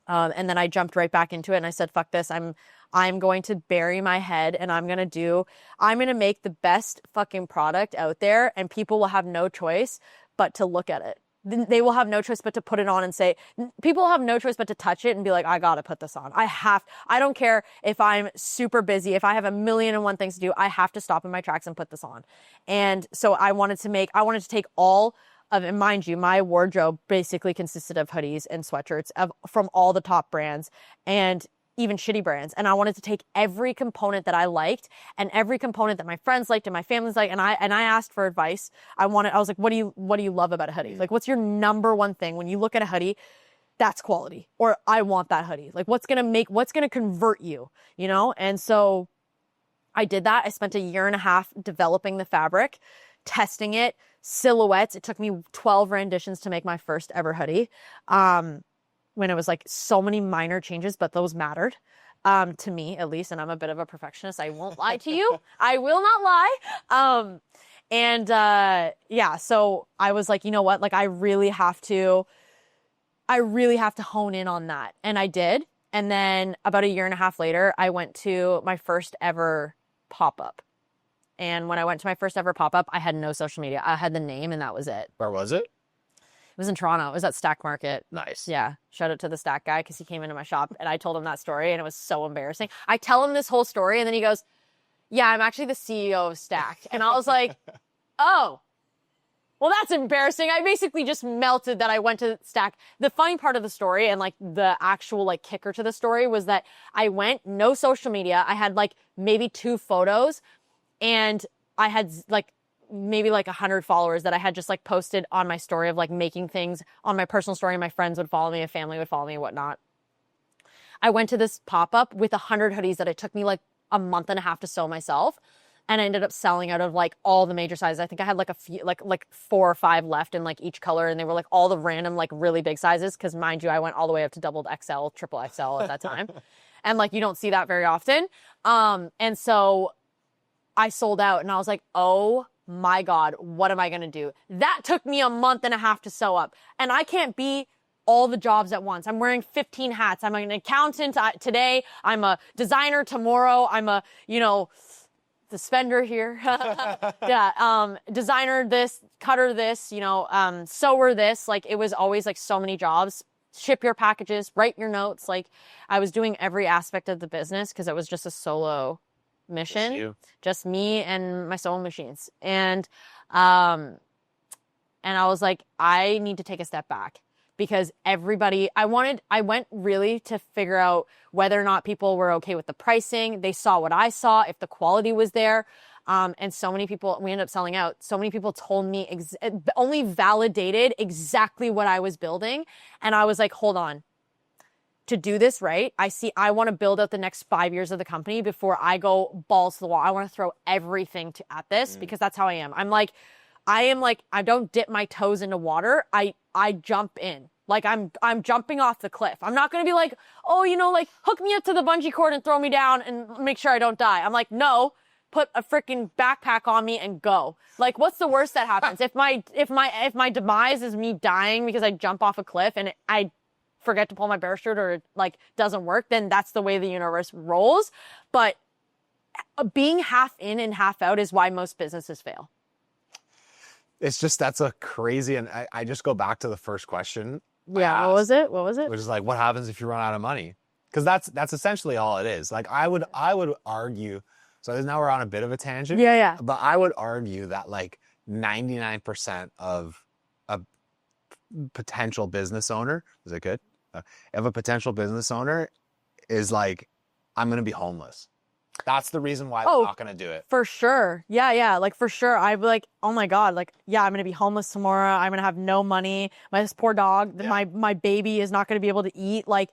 And then I jumped right back into it and I said, fuck this. I'm going to bury my head and I'm going to make the best fucking product out there and people will have no choice but to look at it. They will have no choice but to put it on and say, people have no choice but to touch it and be like, I got to put this on. I don't care if I'm super busy, if I have 1,000,001 things to do, I have to stop in my tracks and put this on. And so I wanted to take all of, and mind you, my wardrobe basically consisted of hoodies and sweatshirts from all the top brands and even shitty brands. And I wanted to take every component that I liked and every component that my friends liked and my family's liked. And I asked for advice. I was like, what do you love about a hoodie? Like, what's your number one thing when you look at a hoodie? That's quality, or I want that hoodie. Like, what's going to convert you, you know? And so I did that. I spent 1.5 years developing the fabric, testing it, silhouettes. It took me 12 renditions to make my first ever hoodie. When it was like so many minor changes, but those mattered to me at least. And I'm a bit of a perfectionist. I won't lie to you. I will not lie. So I was like, you know what? Like, I really have to hone in on that. And I did. And then about 1.5 years later, I went to my first ever pop-up. And when I went to my first ever pop-up, I had no social media. I had the name and that was it. Where was it? It was in Toronto. It was at Stack Market. Nice. Yeah. Shout out to the Stack guy because he came into my shop and I told him that story and it was so embarrassing. I tell him this whole story and then he goes, yeah, I'm actually the CEO of Stack. And I was like, oh, well, that's embarrassing. I basically just melted that I went to Stack. The funny part of the story and like the actual like kicker to the story was that I went, no social media. I had like maybe 2 photos and I had like maybe like 100 followers that I had just like posted on my story of like making things on my personal story. My friends would follow me, a family would follow me and whatnot. I went to this pop-up with 100 hoodies that it took me like 1.5 months to sew myself. And I ended up selling out of like all the major sizes. I think I had like a few, like 4 or 5 left in like each color. And they were like all the random, like really big sizes. Cause mind you, I went all the way up to double XL, triple XL at that time. And like, you don't see that very often. And so I sold out and I was like, oh my God, what am I going to do? That took me 1.5 months to sew up. And I can't be all the jobs at once. I'm wearing 15 hats. I'm an accountant today. I'm a designer tomorrow. I'm a, the spender here. Yeah. Designer this, cutter this, sewer this. Like, it was always like so many jobs. Ship your packages, write your notes. Like, I was doing every aspect of the business because it was just a solo mission, just me and my sewing machines. And I was like, I need to take a step back because I went really to figure out whether or not people were okay with the pricing. They saw what I saw, if the quality was there. And so many people, we ended up selling out. So many people told me, only validated exactly what I was building. And I was like, hold on. To do this right, I want to build out the next 5 years of the company before I go balls to the wall. I want to throw everything at this because that's how I am. I'm like, I am like, I don't dip my toes into water. I jump in. Like I'm jumping off the cliff. I'm not going to be like, oh, you know, like hook me up to the bungee cord and throw me down and make sure I don't die. I'm like, no, put a freaking backpack on me and go. Like, what's the worst that happens? If my demise is me dying because I jump off a cliff and I forget to pull my parachute or it like doesn't work, then that's the way the universe rolls. But being half in and half out is why most businesses fail. It's just, that's a crazy, and I just go back to the first question. Yeah, what was it? Which is like, what happens if you run out of money? Because that's essentially all it is. Like I would argue, so now we're on a bit of a tangent. Yeah. But I would argue that like 99% of a potential business owner, is it good? If a potential business owner is like, I'm going to be homeless. That's the reason why they're not going to do it. For sure. Yeah. Like for sure. I'd be like, oh my God, like, yeah, I'm going to be homeless tomorrow. I'm going to have no money. This poor dog, my baby is not going to be able to eat. Like,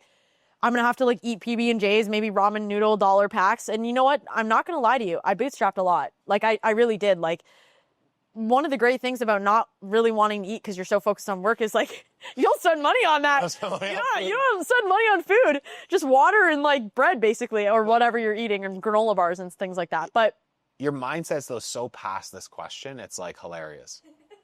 I'm going to have to like eat PB&Js, maybe ramen noodle dollar packs. And you know what? I'm not going to lie to you. I bootstrapped a lot. Like I really did. Like one of the great things about not really wanting to eat because you're so focused on work is like, you don't spend money on that. You don't spend money on food. Just water and like bread basically, or whatever you're eating, and granola bars and things like that. But your mindset's though so past this question, it's like hilarious.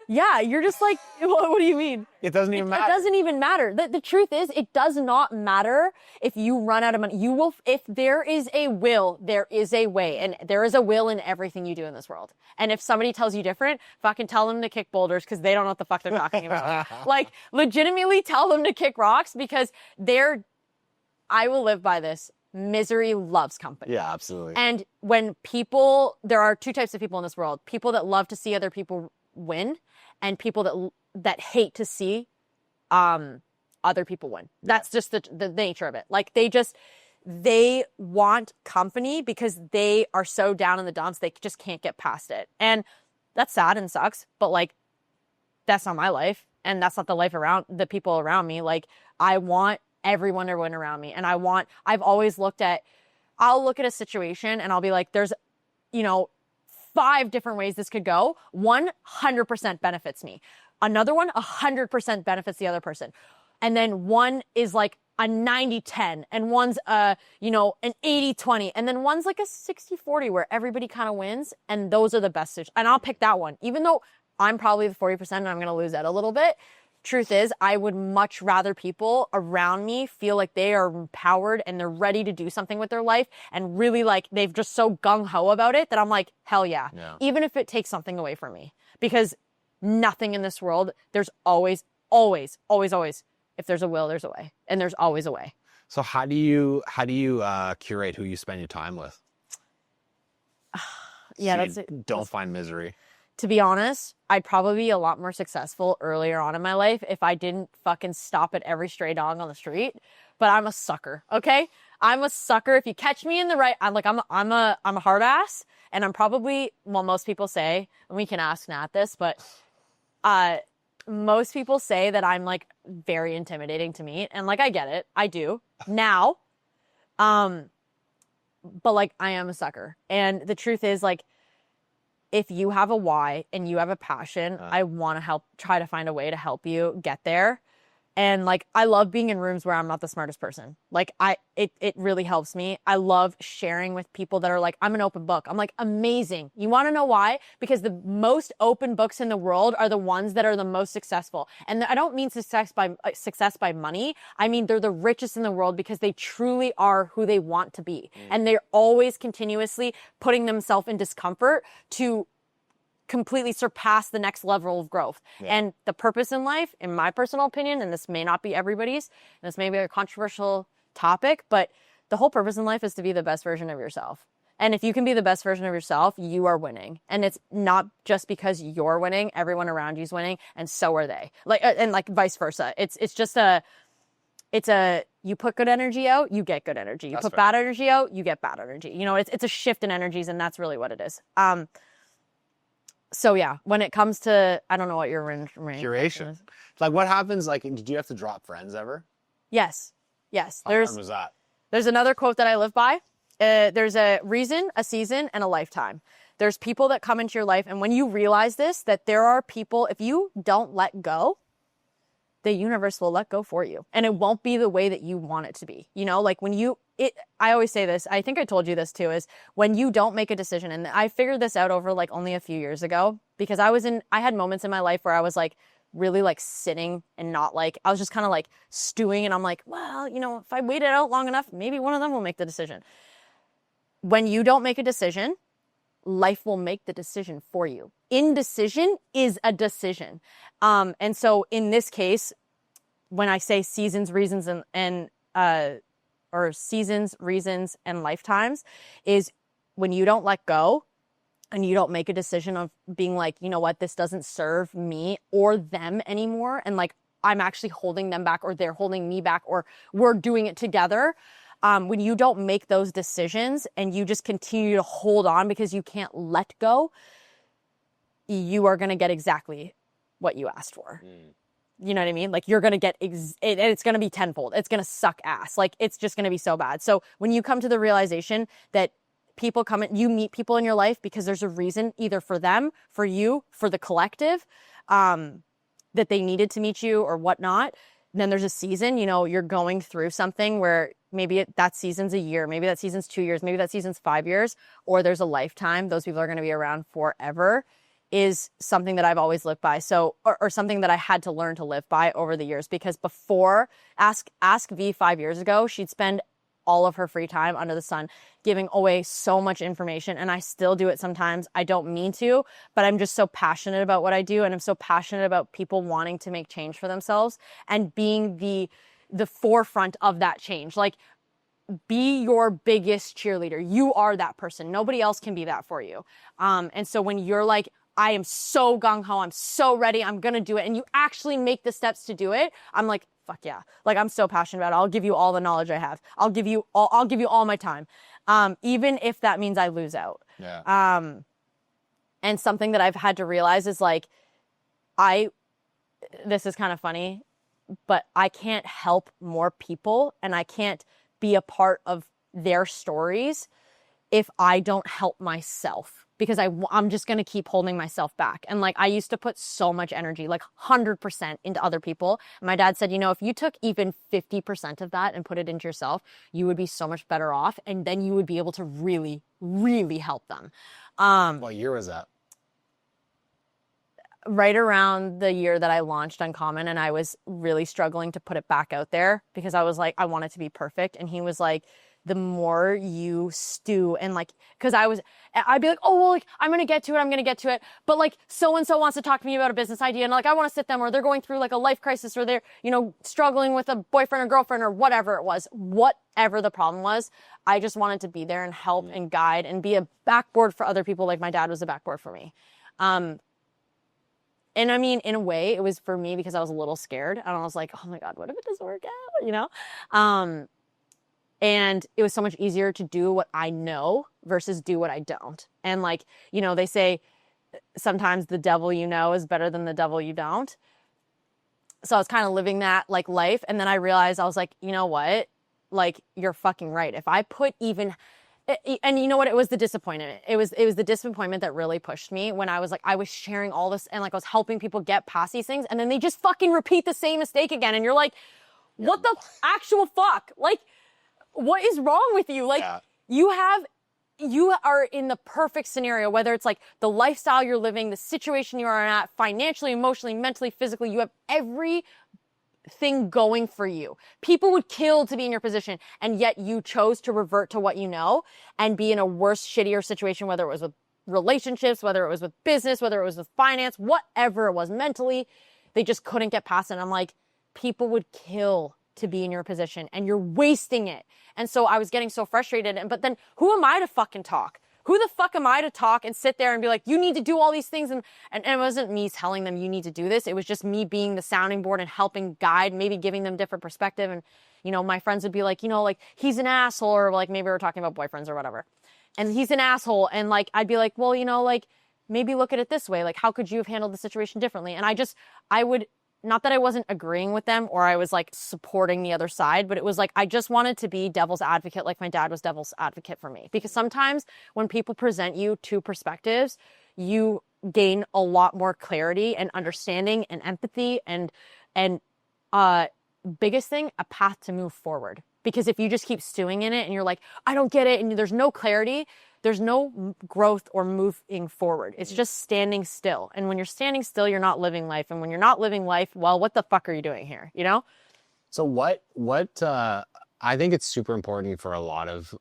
Yeah, you're just like, what do you mean? It doesn't even matter. It doesn't even matter. The truth is, it does not matter if you run out of money. You will, if there is a will, there is a way. And there is a will in everything you do in this world. And if somebody tells you different, fucking tell them to kick boulders because they don't know what the fuck they're talking about. Like, legitimately tell them to kick rocks because I will live by this. Misery loves company. Yeah, absolutely. And when there are two types of people in this world. People that love to see other people win, and people that hate to see other people win. That's just the nature of it. Like they want company because they are so down in the dumps they just can't get past it. And that's sad and sucks, but like that's not my life, and that's not the life around the people around me. Like I want everyone to win around me, and I've always I'll look at a situation and I'll be like, there's 5 different ways this could go. 100% benefits me. Another one 100% benefits the other person. And then one is like a 90-10, and one's an 80-20, and then one's like a 60-40 where everybody kind of wins, and those are the best. And I'll pick that one. Even though I'm probably the 40% and I'm going to lose out a little bit. Truth is, I would much rather people around me feel like they are empowered and they're ready to do something with their life, and really like they've just so gung-ho about it that I'm like, hell yeah. Even if it takes something away from me. Because nothing in this world, there's always, if there's a will, there's a way. And there's always a way. So how do you curate who you spend your time with? Yeah, Don't find misery. To be honest, I'd probably be a lot more successful earlier on in my life if I didn't fucking stop at every stray dog on the street. But I'm a sucker, okay? I'm a sucker. If you catch me in the right, I'm a hard ass, and I'm probably, well, most people say, and we can ask Nat this, but most people say that I'm like very intimidating to meet, and like I get it, I do now, but like I am a sucker, and the truth is like, if you have a why and you have a passion, I want to try to find a way to help you get there. And like, I love being in rooms where I'm not the smartest person. Like it really helps me. I love sharing with people that are like, I'm an open book. I'm like, amazing. You want to know why? Because the most open books in the world are the ones that are the most successful. And I don't mean success by money. I mean, they're the richest in the world because they truly are who they want to be. And they're always continuously putting themselves in discomfort to completely surpass the next level of growth. And the purpose in life, in my personal opinion, and this may not be everybody's, and this may be a controversial topic, but the whole purpose in life is to be the best version of yourself. And if you can be the best version of yourself, you are winning. And it's not just because you're winning, everyone around you is winning, and so are they. Like, and like vice versa. It's just you put good energy out, you get good energy. You put bad energy out, you get bad energy. It's a shift in energies, and that's really what it is. So yeah, when it comes to, I don't know what your curation. Like what happens, like, did you have to drop friends ever? Yes. How hard was that? There's another quote that I live by. There's a reason, a season, and a lifetime. There's people that come into your life, and when you realize this, that there are people, if you don't let go, the universe will let go for you. And it won't be the way that you want it to be. You know, like I always say this, I think I told you this too, is when you don't make a decision, and I figured this out over like only a few years ago, because I had moments in my life where I was like really like sitting and not like, I was just kind of like stewing, and I'm like, well, you know, if I wait it out long enough, maybe one of them will make the decision. When you don't make a decision, life will make the decision for you. Indecision is a decision. And so in this case, when I say seasons, reasons, or seasons, reasons, and lifetimes, is when you don't let go and you don't make a decision of being like, you know what, this doesn't serve me or them anymore. And like, I'm actually holding them back, or they're holding me back, or we're doing it together. When you don't make those decisions and you just continue to hold on because you can't let go, you are going to get exactly what you asked for. You know what I mean? Like, you're going to get, it's going to be tenfold. It's going to suck ass. Like, it's just going to be so bad. So when you come to the realization that people come in, you meet people in your life because there's a reason, either for them, for you, for the collective, that they needed to meet you or whatnot. And then there's a season, you know, you're going through something where maybe that season's a year, maybe that season's 2 years, maybe that season's 5 years, or there's a lifetime. Those people are going to be around forever, is something that I've always lived by. So, or something that I had to learn to live by over the years, because before, ask V 5 years ago, she'd spend all of her free time under the sun giving away so much information. And I still do it sometimes. I don't mean to, but I'm just so passionate about what I do. And I'm so passionate about people wanting to make change for themselves and being the forefront of that change. Like, be your biggest cheerleader. You are that person. Nobody else can be that for you. And so when you're like, I am so gung-ho, I'm so ready, I'm going to do it, and you actually make the steps to do it, I'm like, fuck yeah. Like, I'm so passionate about it. I'll give you all the knowledge I have. I'll give you all my time. Even if that means I lose out. Yeah. And something that I've had to realize is like, this is kind of funny, but I can't help more people, and I can't be a part of their stories if I don't help myself, because I'm just going to keep holding myself back. And like, I used to put so much energy, like 100% into other people. And my dad said, you know, if you took even 50% of that and put it into yourself, you would be so much better off. And then you would be able to really, really help them. What year was that? Right around the year that I launched Uncommon, and I was really struggling to put it back out there because I was like, I want it to be perfect. And he was like, the more you stew, and like, because I'd be like, oh, well, like, I'm going to get to it. But like, so-and-so wants to talk to me about a business idea, and like, I want to sit them, or they're going through like a life crisis, or they're, you know, struggling with a boyfriend or girlfriend or whatever it was, whatever the problem was. I just wanted to be there and help and guide and be a backboard for other people. Like my dad was a backboard for me. And I mean, in a way, it was for me because I was a little scared. And I was like, oh my God, what if it doesn't work out? You know? And it was so much easier to do what I know versus do what I don't. And like, you know, they say sometimes the devil you know is better than the devil you don't. So I was kind of living that like life. And then I realized, I was like, you know what? Like, you're fucking right. If I put even... And you know what? It was the disappointment. It was the disappointment that really pushed me when I was like, I was sharing all this and like I was helping people get past these things, and then they just fucking repeat the same mistake again. And you're like, what the actual fuck? Like, what is wrong with you? Like, you are in the perfect scenario, whether it's like the lifestyle you're living, the situation you are at, financially, emotionally, mentally, physically, you have everything going for you. People would kill to be in your position, and yet you chose to revert to what you know and be in a worse, shittier situation, whether it was with relationships, whether it was with business, whether it was with finance, whatever it was mentally, they just couldn't get past it. And I'm like, people would kill to be in your position, and you're wasting it. And so I was getting so frustrated. But then who am I to fucking talk? Who the fuck am I to talk and sit there and be like, you need to do all these things? And it wasn't me telling them you need to do this. It was just me being the sounding board and helping guide, maybe giving them different perspective. And, you know, my friends would be like, you know, like, he's an asshole, or like maybe we were talking about boyfriends or whatever. And he's an asshole. And like, I'd be like, well, you know, like, maybe look at it this way. Like, how could you have handled the situation differently? And I would not that I wasn't agreeing with them or I was like supporting the other side, but it was like I just wanted to be devil's advocate like my dad was devil's advocate for me. Because sometimes when people present you two perspectives, you gain a lot more clarity and understanding and empathy and biggest thing, a path to move forward. Because if you just keep stewing in it and you're like, I don't get it, and there's no clarity, there's no growth or moving forward. It's just standing still. And when you're standing still, you're not living life. And when you're not living life, well, what the fuck are you doing here? You know? So what I think it's super important for a lot of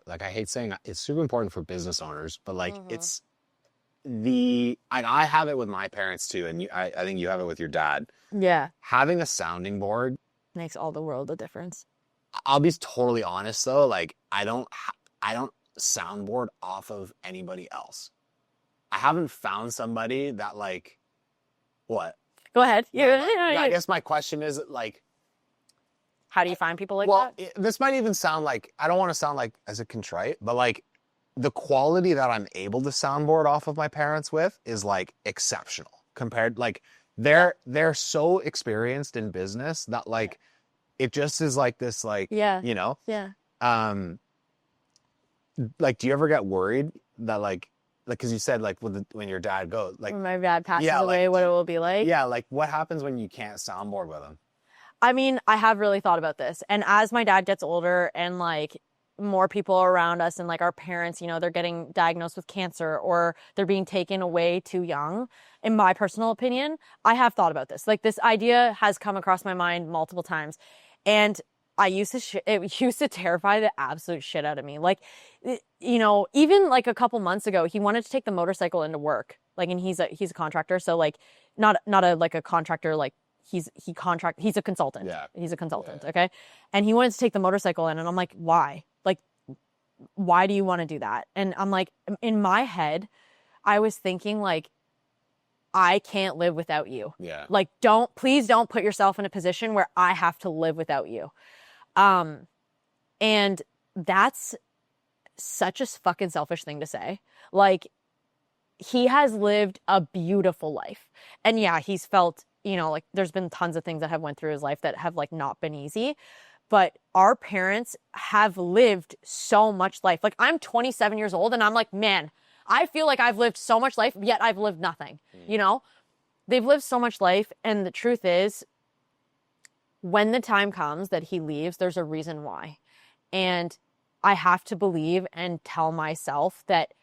like, I hate saying it's super important for business owners, but like it's I have it with my parents too, and I think you have it with your dad. Yeah. Having a sounding board makes all the world a difference. I'll be totally honest though, like I don't soundboard off of anybody else. I haven't found somebody that like what? Go ahead. I guess my question is like, how do you find people like that? This might even sound like, I don't want to sound like as a contrite, but like the quality that I'm able to soundboard off of my parents with is like exceptional compared, like they're so experienced in business that like, it just is like this, like, you know? Yeah. Like, do you ever get worried that like, cause you said like when your dad goes, like when my dad passes away, what it will be like? Yeah. Like what happens when you can't soundboard with him? I mean, I have really thought about this. And as my dad gets older and like more people around us and like our parents, you know, they're getting diagnosed with cancer or they're being taken away too young. In my personal opinion, I have thought about this. Like this idea has come across my mind multiple times. And I used to, it used to terrify the absolute shit out of me. Like, you know, even like a couple months ago, he wanted to take the motorcycle into work. Like, and he's a contractor. So like, not a contractor, like he's a consultant. Yeah. He's a consultant. Yeah. Okay. And he wanted to take the motorcycle in and I'm like, why? Like, why do you want to do that? And I'm like, in my head, I was thinking like, I can't live without you. Yeah. Like, please don't put yourself in a position where I have to live without you. And that's such a fucking selfish thing to say. Like, he has lived a beautiful life. And yeah, he's felt, you know, like there's been tons of things that have went through his life that have like not been easy. But our parents have lived so much life. Like I'm 27 years old and I'm like, man, I feel like I've lived so much life, yet I've lived nothing. You know, they've lived so much life. And the truth is, when the time comes that he leaves, there's a reason why. And I have to believe and tell myself that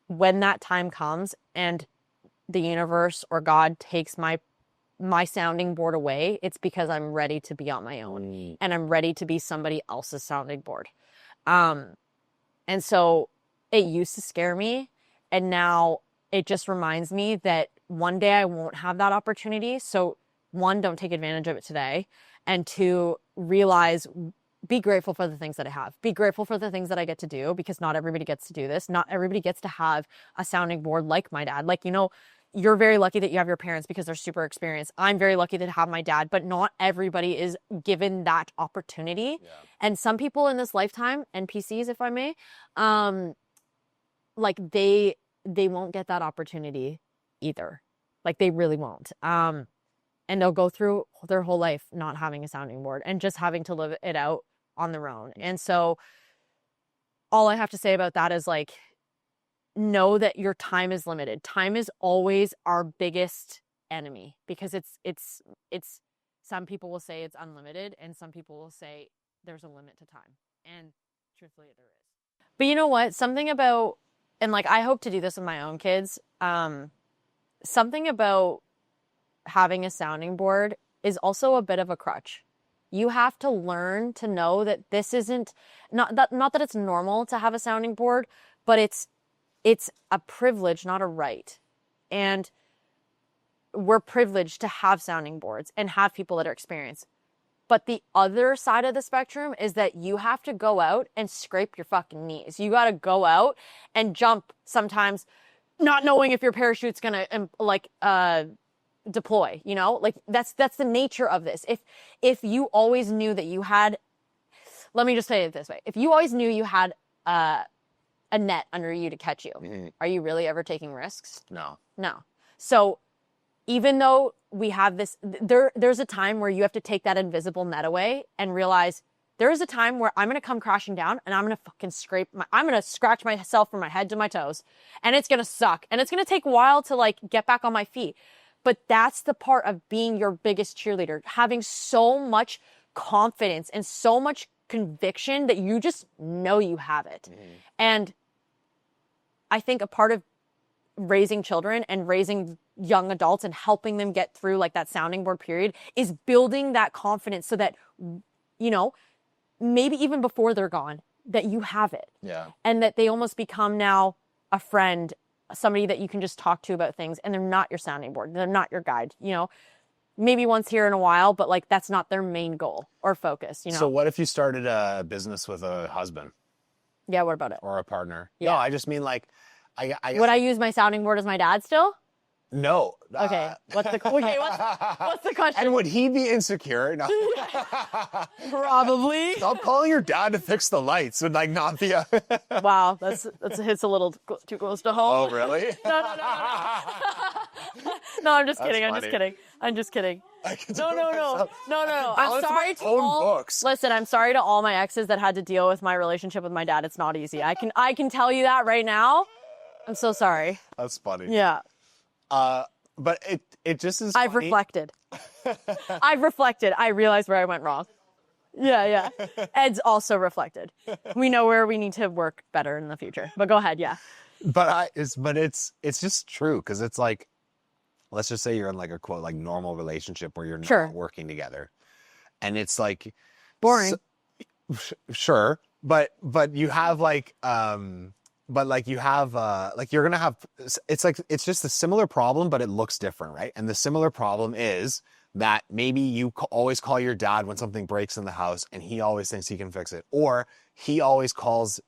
when that time comes and the universe or God takes my sounding board away, it's because I'm ready to be on my own and I'm ready to be somebody else's sounding board. And so it used to scare me. And now it just reminds me that one day I won't have that opportunity. So one, don't take advantage of it today. And two, realize, be grateful for the things that I have. Be grateful for the things that I get to do because not everybody gets to do this. Not everybody gets to have a sounding board like my dad. Like, you know, you're very lucky that you have your parents because they're super experienced. I'm very lucky to have my dad, but not everybody is given that opportunity. Yeah. And some people in this lifetime, NPCs, if I may, like they won't get that opportunity either. Like they really won't. And they'll go through their whole life not having a sounding board and just having to live it out on their own. And so all I have to say about that is like, know that your time is limited. Time is always our biggest enemy because it's some people will say it's unlimited and some people will say there's a limit to time. And truthfully there is. But you know what? Something about, and like I hope to do this with my own kids, something about having a sounding board is also a bit of a crutch. You have to learn to know that this isn't, not that it's normal to have a sounding board, but it's a privilege, not a right. And we're privileged to have sounding boards and have people that are experienced. But the other side of the spectrum is that you have to go out and scrape your fucking knees. You got to go out and jump sometimes not knowing if your parachute's going to deploy, you know? Like that's the nature of this. If you always knew that you had, let me just say it this way. If you always knew you had a net under you to catch you, are you really ever taking risks? No. So even though we have this, there's a time where you have to take that invisible net away and realize there is a time where I'm going to come crashing down and I'm going to fucking I'm going to scratch myself from my head to my toes, and it's going to suck. And it's going to take a while to like get back on my feet. But that's the part of being your biggest cheerleader, having so much confidence and so much conviction that you just know you have it. And I think a part of raising children and raising young adults and helping them get through like that sounding board period is building that confidence so that, you know, maybe even before they're gone, that you have it. Yeah. And that they almost become now a friend, somebody that you can just talk to about things, and they're not your sounding board. They're not your guide, you know, maybe once here in a while, but like that's not their main goal or focus, you know? So what if you started a business with a husband Yeah, what about it? or a partner? Yeah. No, I just mean like, Would I use my sounding board as my dad still? no. Okay, what's the question? And would he be insecure? No. Probably. Stop calling your dad to fix the lights would like not be a. Wow, that's hits a little too close to home. Oh, really? No. No, I'm just kidding. funny. I'm just kidding. I can No. do it myself. I'm Balance sorry my to own all. books. Listen, I'm sorry to all my exes that had to deal with my relationship with my dad. It's not easy. I can tell you that right now. I'm so sorry. That's funny. Yeah, But it just is. I've funny. reflected. I've reflected. I realized where I went wrong. Yeah. Ed's also reflected. We know where we need to work better in the future. But go ahead. Yeah. But it's just true because it's like, let's just say you're in like a quote like normal relationship where you're not Sure. working together, and it's like Boring. sure, but you have like but like you have like you're gonna have it's like it's just a similar problem, but it looks different, right? And the similar problem is that maybe you always call your dad when something breaks in the house, and he always thinks he can fix it, or he always calls,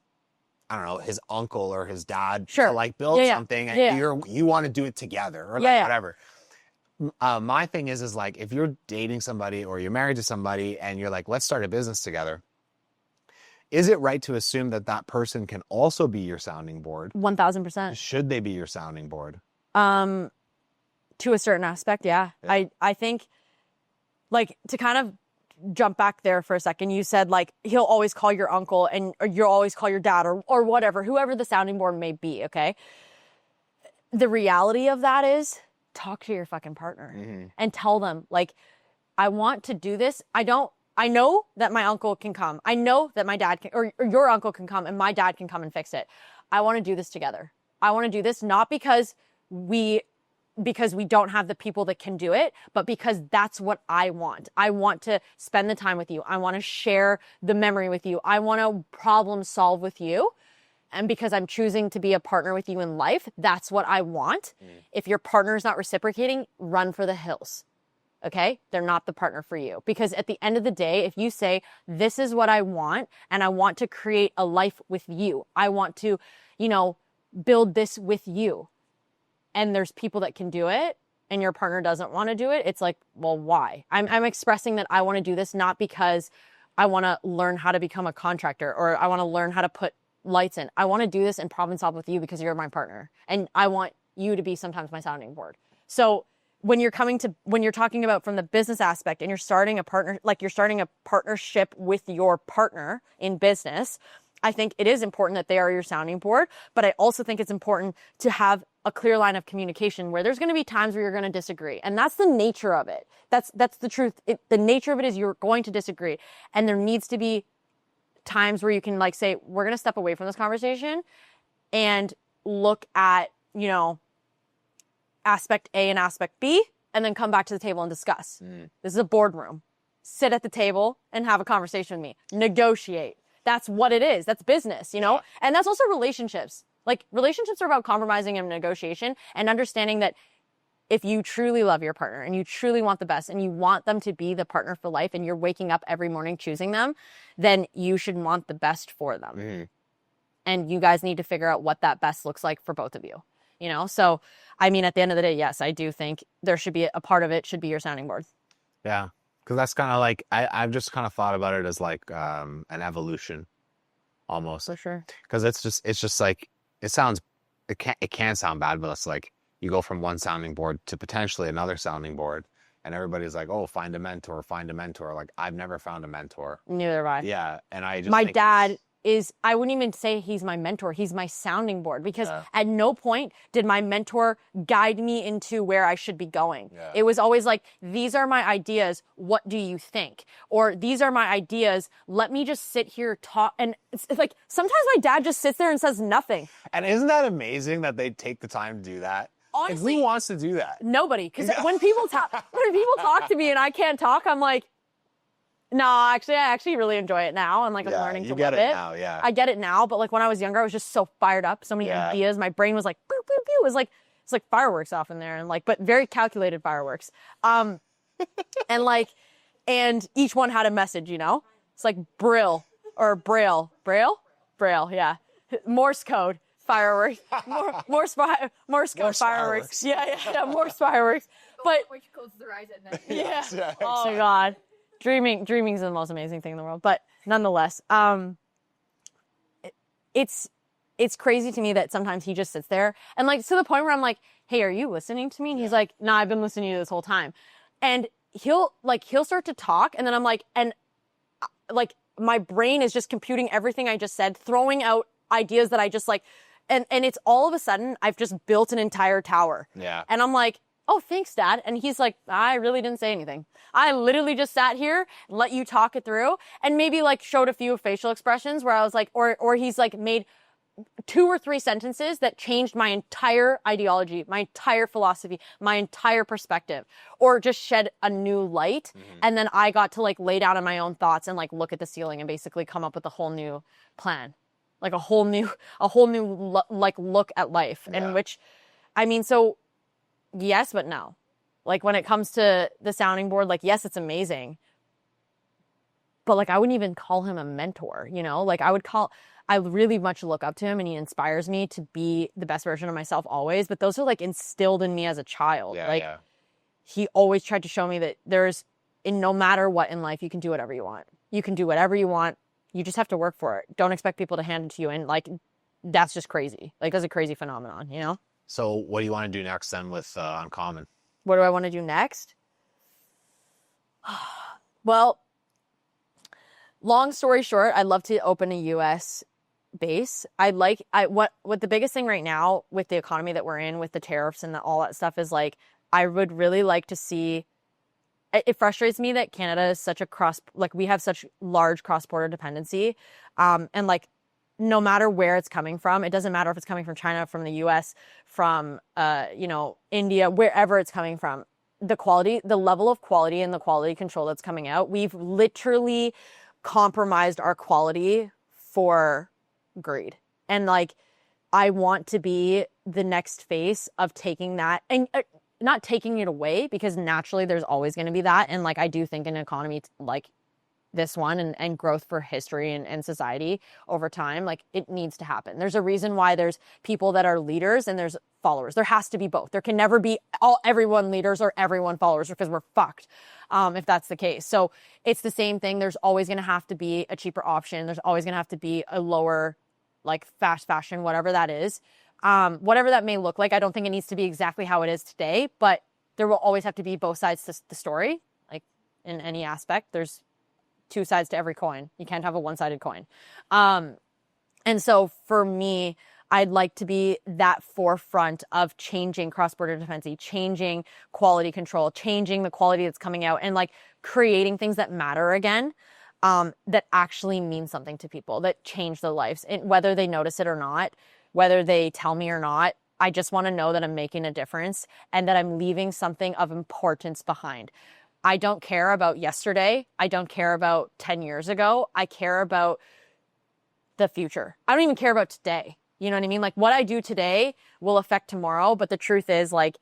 I don't know, his uncle or his dad Sure. to like build Yeah. something, and Yeah. you want to do it together or like Yeah. whatever. My thing is like if you're dating somebody or you're married to somebody and you're like, let's start a business together, is it right to assume that that person can also be your sounding board? 1000%. Should they be your sounding board? To a certain aspect, yeah. I think, like, to kind of jump back there for a second, you said, like, he'll always call your uncle or you'll always call your dad or whatever, whoever the sounding board may be, okay? The reality of that is talk to your fucking partner and tell them, like, I want to do this. I know that my uncle can come. I know that my dad can, or your uncle can come and my dad can come and fix it. I want to do this together. I want to do this not because we don't have the people that can do it, but because that's what I want. I want to spend the time with you. I want to share the memory with you. I want to problem solve with you. And because I'm choosing to be a partner with you in life, that's what I want. If your partner is not reciprocating, run for the hills. Okay? They're not the partner for you. Because at the end of the day, if you say, this is what I want, and I want to create a life with you, I want to, build this with you, and there's people that can do it, and your partner doesn't want to do it, it's like, well, why? I'm expressing that I want to do this not because I want to learn how to become a contractor or I want to learn how to put lights in. I want to do this and problem solve with you because you're my partner, and I want you to be sometimes my sounding board. So when you're talking about from the business aspect and you're starting a partnership with your partner in business, I think it is important that they are your sounding board, but I also think it's important to have a clear line of communication where there's going to be times where you're going to disagree. And that's the nature of it. That's the truth. The nature of it is you're going to disagree. And there needs to be times where you can like say, we're going to step away from this conversation and look at, aspect A and aspect B, and then come back to the table and discuss. This is a boardroom. Sit at the table and have a conversation with me. Negotiate. That's what it is. That's business, And that's also relationships. Like, relationships are about compromising and negotiation and understanding that if you truly love your partner and you truly want the best and you want them to be the partner for life and you're waking up every morning choosing them, then you should want the best for them. And you guys need to figure out what that best looks like for both of you, So, I mean, at the end of the day, yes, I do think there should be a part of it should be your sounding board. Yeah. Because that's kind of like, I've just kind of thought about it as like an evolution almost. For sure. Because it's just like, it can sound bad, but it's like, you go from one sounding board to potentially another sounding board. And everybody's like, oh, find a mentor, find a mentor. Like, I've never found a mentor. Neither have I. Yeah. And I just My think dad is, I wouldn't even say he's my mentor. He's my sounding board because at no point did my mentor guide me into where I should be going. Yeah. It was always like, these are my ideas. What do you think? Or these are my ideas. Let me just sit here, talk. And it's like, sometimes my dad just sits there and says nothing. And isn't that amazing that they take the time to do that? Honestly, Like, who wants to do that? nobody. Because when people talk to me and I can't talk, I'm like, no, actually, I actually really enjoy it now. And like, I'm learning to love it. Now, yeah. I get it now, but like when I was younger, I was just so fired up, so many ideas. My brain was like, boop, boop, boop. It's like fireworks off in there, and like, but very calculated fireworks. And each one had a message, you know? It's like Braille, yeah. Morse code, fireworks, Morse code, fireworks. Yeah, Morse fireworks. But Which closes their eyes at night. yeah. Oh my God. Dreaming is the most amazing thing in the world. But nonetheless, it's crazy to me that sometimes he just sits there and like to the point where I'm like, hey, are you listening to me? And he's like, nah, I've been listening to you this whole time. And he'll start to talk, and then I'm like, and like my brain is just computing everything I just said, throwing out ideas that I just like, and it's all of a sudden I've just built an entire tower. Yeah. And I'm like, oh, thanks, Dad. And he's like, I really didn't say anything. I literally just sat here and let you talk it through, and maybe like showed a few facial expressions where I was like, or he's like made 2 or 3 sentences that changed my entire ideology, my entire philosophy, my entire perspective, or just shed a new light. And then I got to like lay down on my own thoughts and like look at the ceiling and basically come up with a whole new plan, like a whole new like look at life. In which, I mean, so yes, but no. Like when it comes to the sounding board, like, yes, it's amazing, but like, I wouldn't even call him a mentor, you know, like I really much look up to him, and he inspires me to be the best version of myself always. But those are like instilled in me as a child. He always tried to show me that no matter what in life, you can do whatever you want. You can do whatever you want. You just have to work for it. Don't expect people to hand it to you. And like, that's just crazy. Like, that's a crazy phenomenon, you know? So what do you want to do next then with Uncommon? What do I want to do next? Well, long story short, I'd love to open a US base. What the biggest thing right now with the economy that we're in, with the tariffs and all that stuff, is like, I would really like to see, it frustrates me that Canada is such a we have such large cross-border dependency. And like, no matter where it's coming from, it doesn't matter if it's coming from China, from the US, from, India, wherever it's coming from, the level of quality and the quality control that's coming out, we've literally compromised our quality for greed. And like, I want to be the next face of taking that, and not taking it away, because naturally there's always going to be that. And like, I do think an economy like this one and growth for history and society over time, like, it needs to happen. There's a reason why there's people that are leaders and there's followers. There has to be both. There can never be everyone leaders or everyone followers, because we're fucked if that's the case. So it's the same thing. There's always going to have to be a cheaper option. There's always going to have to be a lower, like, fast fashion, whatever that is, whatever that may look like. I don't think it needs to be exactly how it is today, but there will always have to be both sides to the story. Like, in any aspect, there's 2 sides to every coin. You can't have a one-sided coin. And so for me, I'd like to be that forefront of changing cross-border dependency, changing quality control, changing the quality that's coming out, and like creating things that matter again, that actually mean something to people, that change their lives, and whether they notice it or not, whether they tell me or not. I just want to know that I'm making a difference and that I'm leaving something of importance behind. I don't care about yesterday. I don't care about 10 years ago. I care about the future. I don't even care about today. You know what I mean? Like, what I do today will affect tomorrow. But the truth is, like,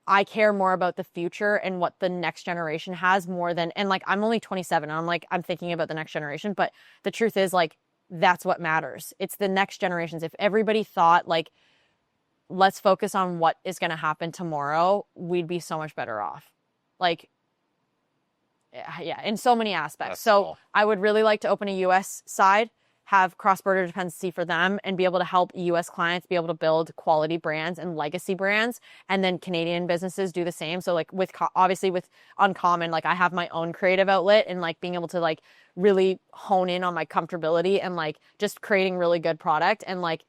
I care more about the future and what the next generation has more than, and like, I'm only 27 and I'm thinking about the next generation. But the truth is, like, that's what matters. It's the next generations. If everybody thought like, let's focus on what is going to happen tomorrow, we'd be so much better off. Like, yeah, in so many aspects. That's so cool. I would really like to open a US side, have cross-border dependency for them and be able to help US clients be able to build quality brands and legacy brands, and then Canadian businesses do the same. So like obviously with Uncommon, like I have my own creative outlet, and like being able to like really hone in on my comfortability and like just creating really good product and like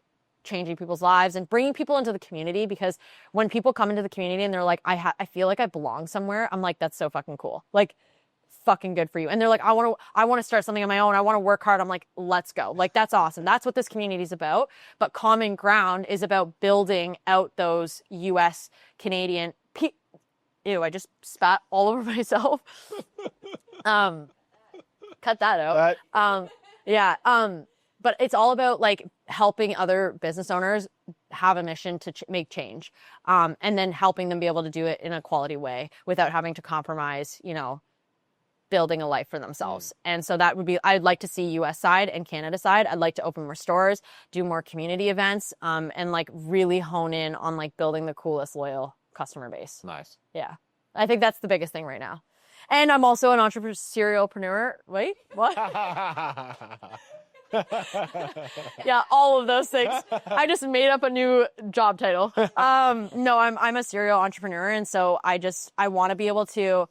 changing people's lives and bringing people into the community. Because when people come into the community and they're like, I feel like I belong somewhere, I'm like, that's so fucking cool. Like, fucking good for you. And they're like, I want to start something on my own. I want to work hard. I'm like, let's go. Like, that's awesome. That's what this community is about. But Common Ground is about building out those US Canadian ew, I just spat all over myself. Cut that out. Yeah. But it's all about like helping other business owners have a mission to make change. And then helping them be able to do it in a quality way without having to compromise, you know, building a life for themselves. And so that would be, I'd like to see US side and Canada side. I'd like to open more stores, do more community events, and like really hone in on like building the coolest loyal customer base. Nice. Yeah. I think that's the biggest thing right now. And I'm also an serialpreneur. Wait, what? Yeah, all of those things. I just made up a new job title. No, I'm a serial entrepreneur. And so I want to be able to,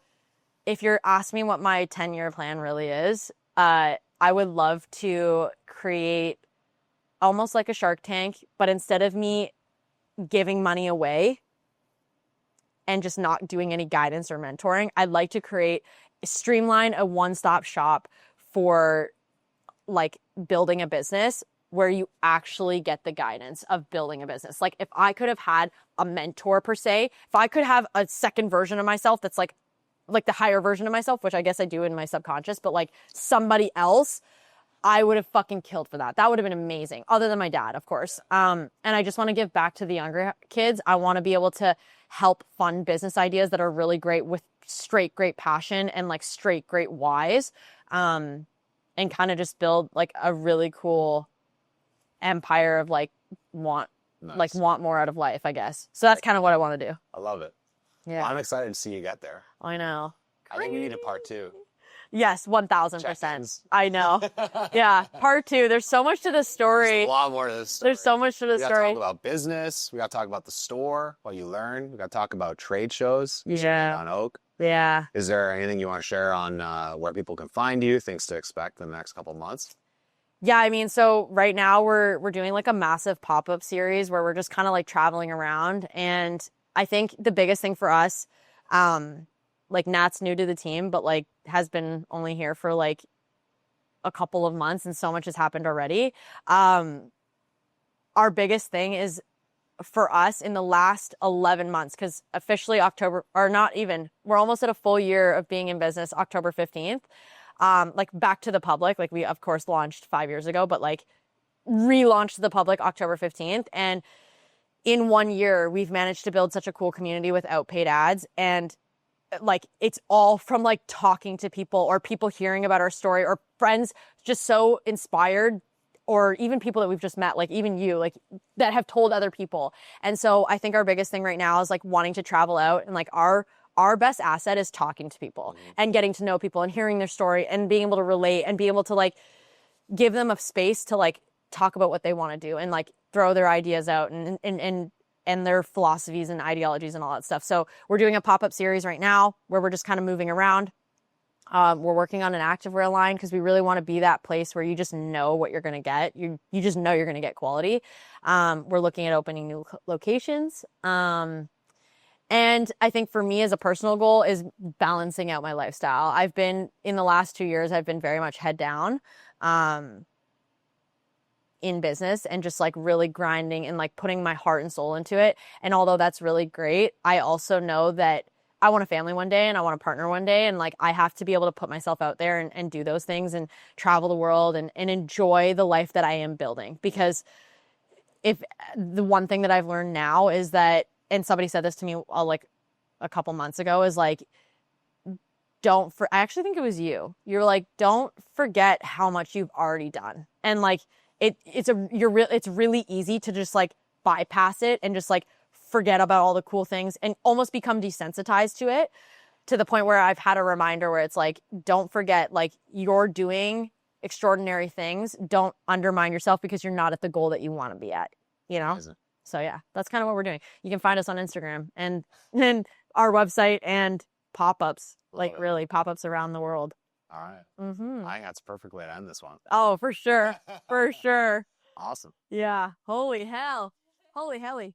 if you're asking me what my 10-year plan really is, I would love to create almost like a Shark Tank, but instead of me giving money away and just not doing any guidance or mentoring, I'd like to streamline a one-stop shop for like building a business where you actually get the guidance of building a business. Like if I could have had a mentor per se, if I could have a second version of myself that's like the higher version of myself, which I guess I do in my subconscious, but like somebody else, I would have fucking killed for that. That would have been amazing. Other than my dad, of course. And I just want to give back to the younger kids. I want to be able to help fund business ideas that are really great with straight great passion and like straight great whys. And kind of just build like a really cool empire of like want more out of life, I guess. So that's kind of what I want to do. I love it. Yeah. Well, I'm excited to see you get there. I know. I think we need a part 2. Yes, 1000%. Check-ins. I know. Yeah, part 2. There's so much to this story. There's a lot more to this story. There's so much to this We got to story. talk about business. We got to talk about the store, what you learn. We got to talk about trade shows. Yeah. On Oak. Yeah. Is there anything you want to share on where people can find you, things to expect in the next couple of months? Yeah, I mean, so right now we're doing like a massive pop-up series where we're just kind of like traveling around. And I think the biggest thing for us, like Nat's new to the team, but like has been only here for like a couple of months and so much has happened already. Our biggest thing is for us in the last 11 months, because officially October, or not even, we're almost at a full year of being in business, October 15th. Like back to the public, like we of course launched 5 years ago, but like relaunched to the public October 15th. And in 1 year, we've managed to build such a cool community without paid ads. And like, it's all from like talking to people or people hearing about our story or friends just so inspired, or even people that we've just met, like even you, like that have told other people. And so I think our biggest thing right now is like wanting to travel out, and like our best asset is talking to people and getting to know people and hearing their story and being able to relate and be able to like give them a space to like talk about what they want to do and like throw their ideas out and their philosophies and ideologies and all that stuff. So we're doing a pop-up series right now where we're just kind of moving around. We're working on an activewear line because we really want to be that place where you just know what you're going to get. You just know you're going to get quality. We're looking at opening new locations. And I think for me as a personal goal is balancing out my lifestyle. In the last 2 years, I've been very much head down in business and just like really grinding and like putting my heart and soul into it. And although that's really great, I also know that I want a family one day and I want a partner one day. And like, I have to be able to put myself out there and do those things and travel the world and enjoy the life that I am building. Because if the one thing that I've learned now is that, and somebody said this to me like a couple months ago, is like, I actually think it was you. You're like, don't forget how much you've already done. And like, it's really easy to just like bypass it and just like forget about all the cool things and almost become desensitized to it, to the point where I've had a reminder where it's like, don't forget, like you're doing extraordinary things, don't undermine yourself because you're not at the goal that you want to be at, you know? Amazing. So yeah, that's kind of what we're doing. You can find us on Instagram and our website and pop-ups, like Love it. really pop-ups around the world. All right. Mm-hmm. I think that's a perfect way to end this one. Oh, for sure. For sure. Awesome. Yeah. Holy hell. Holy helly.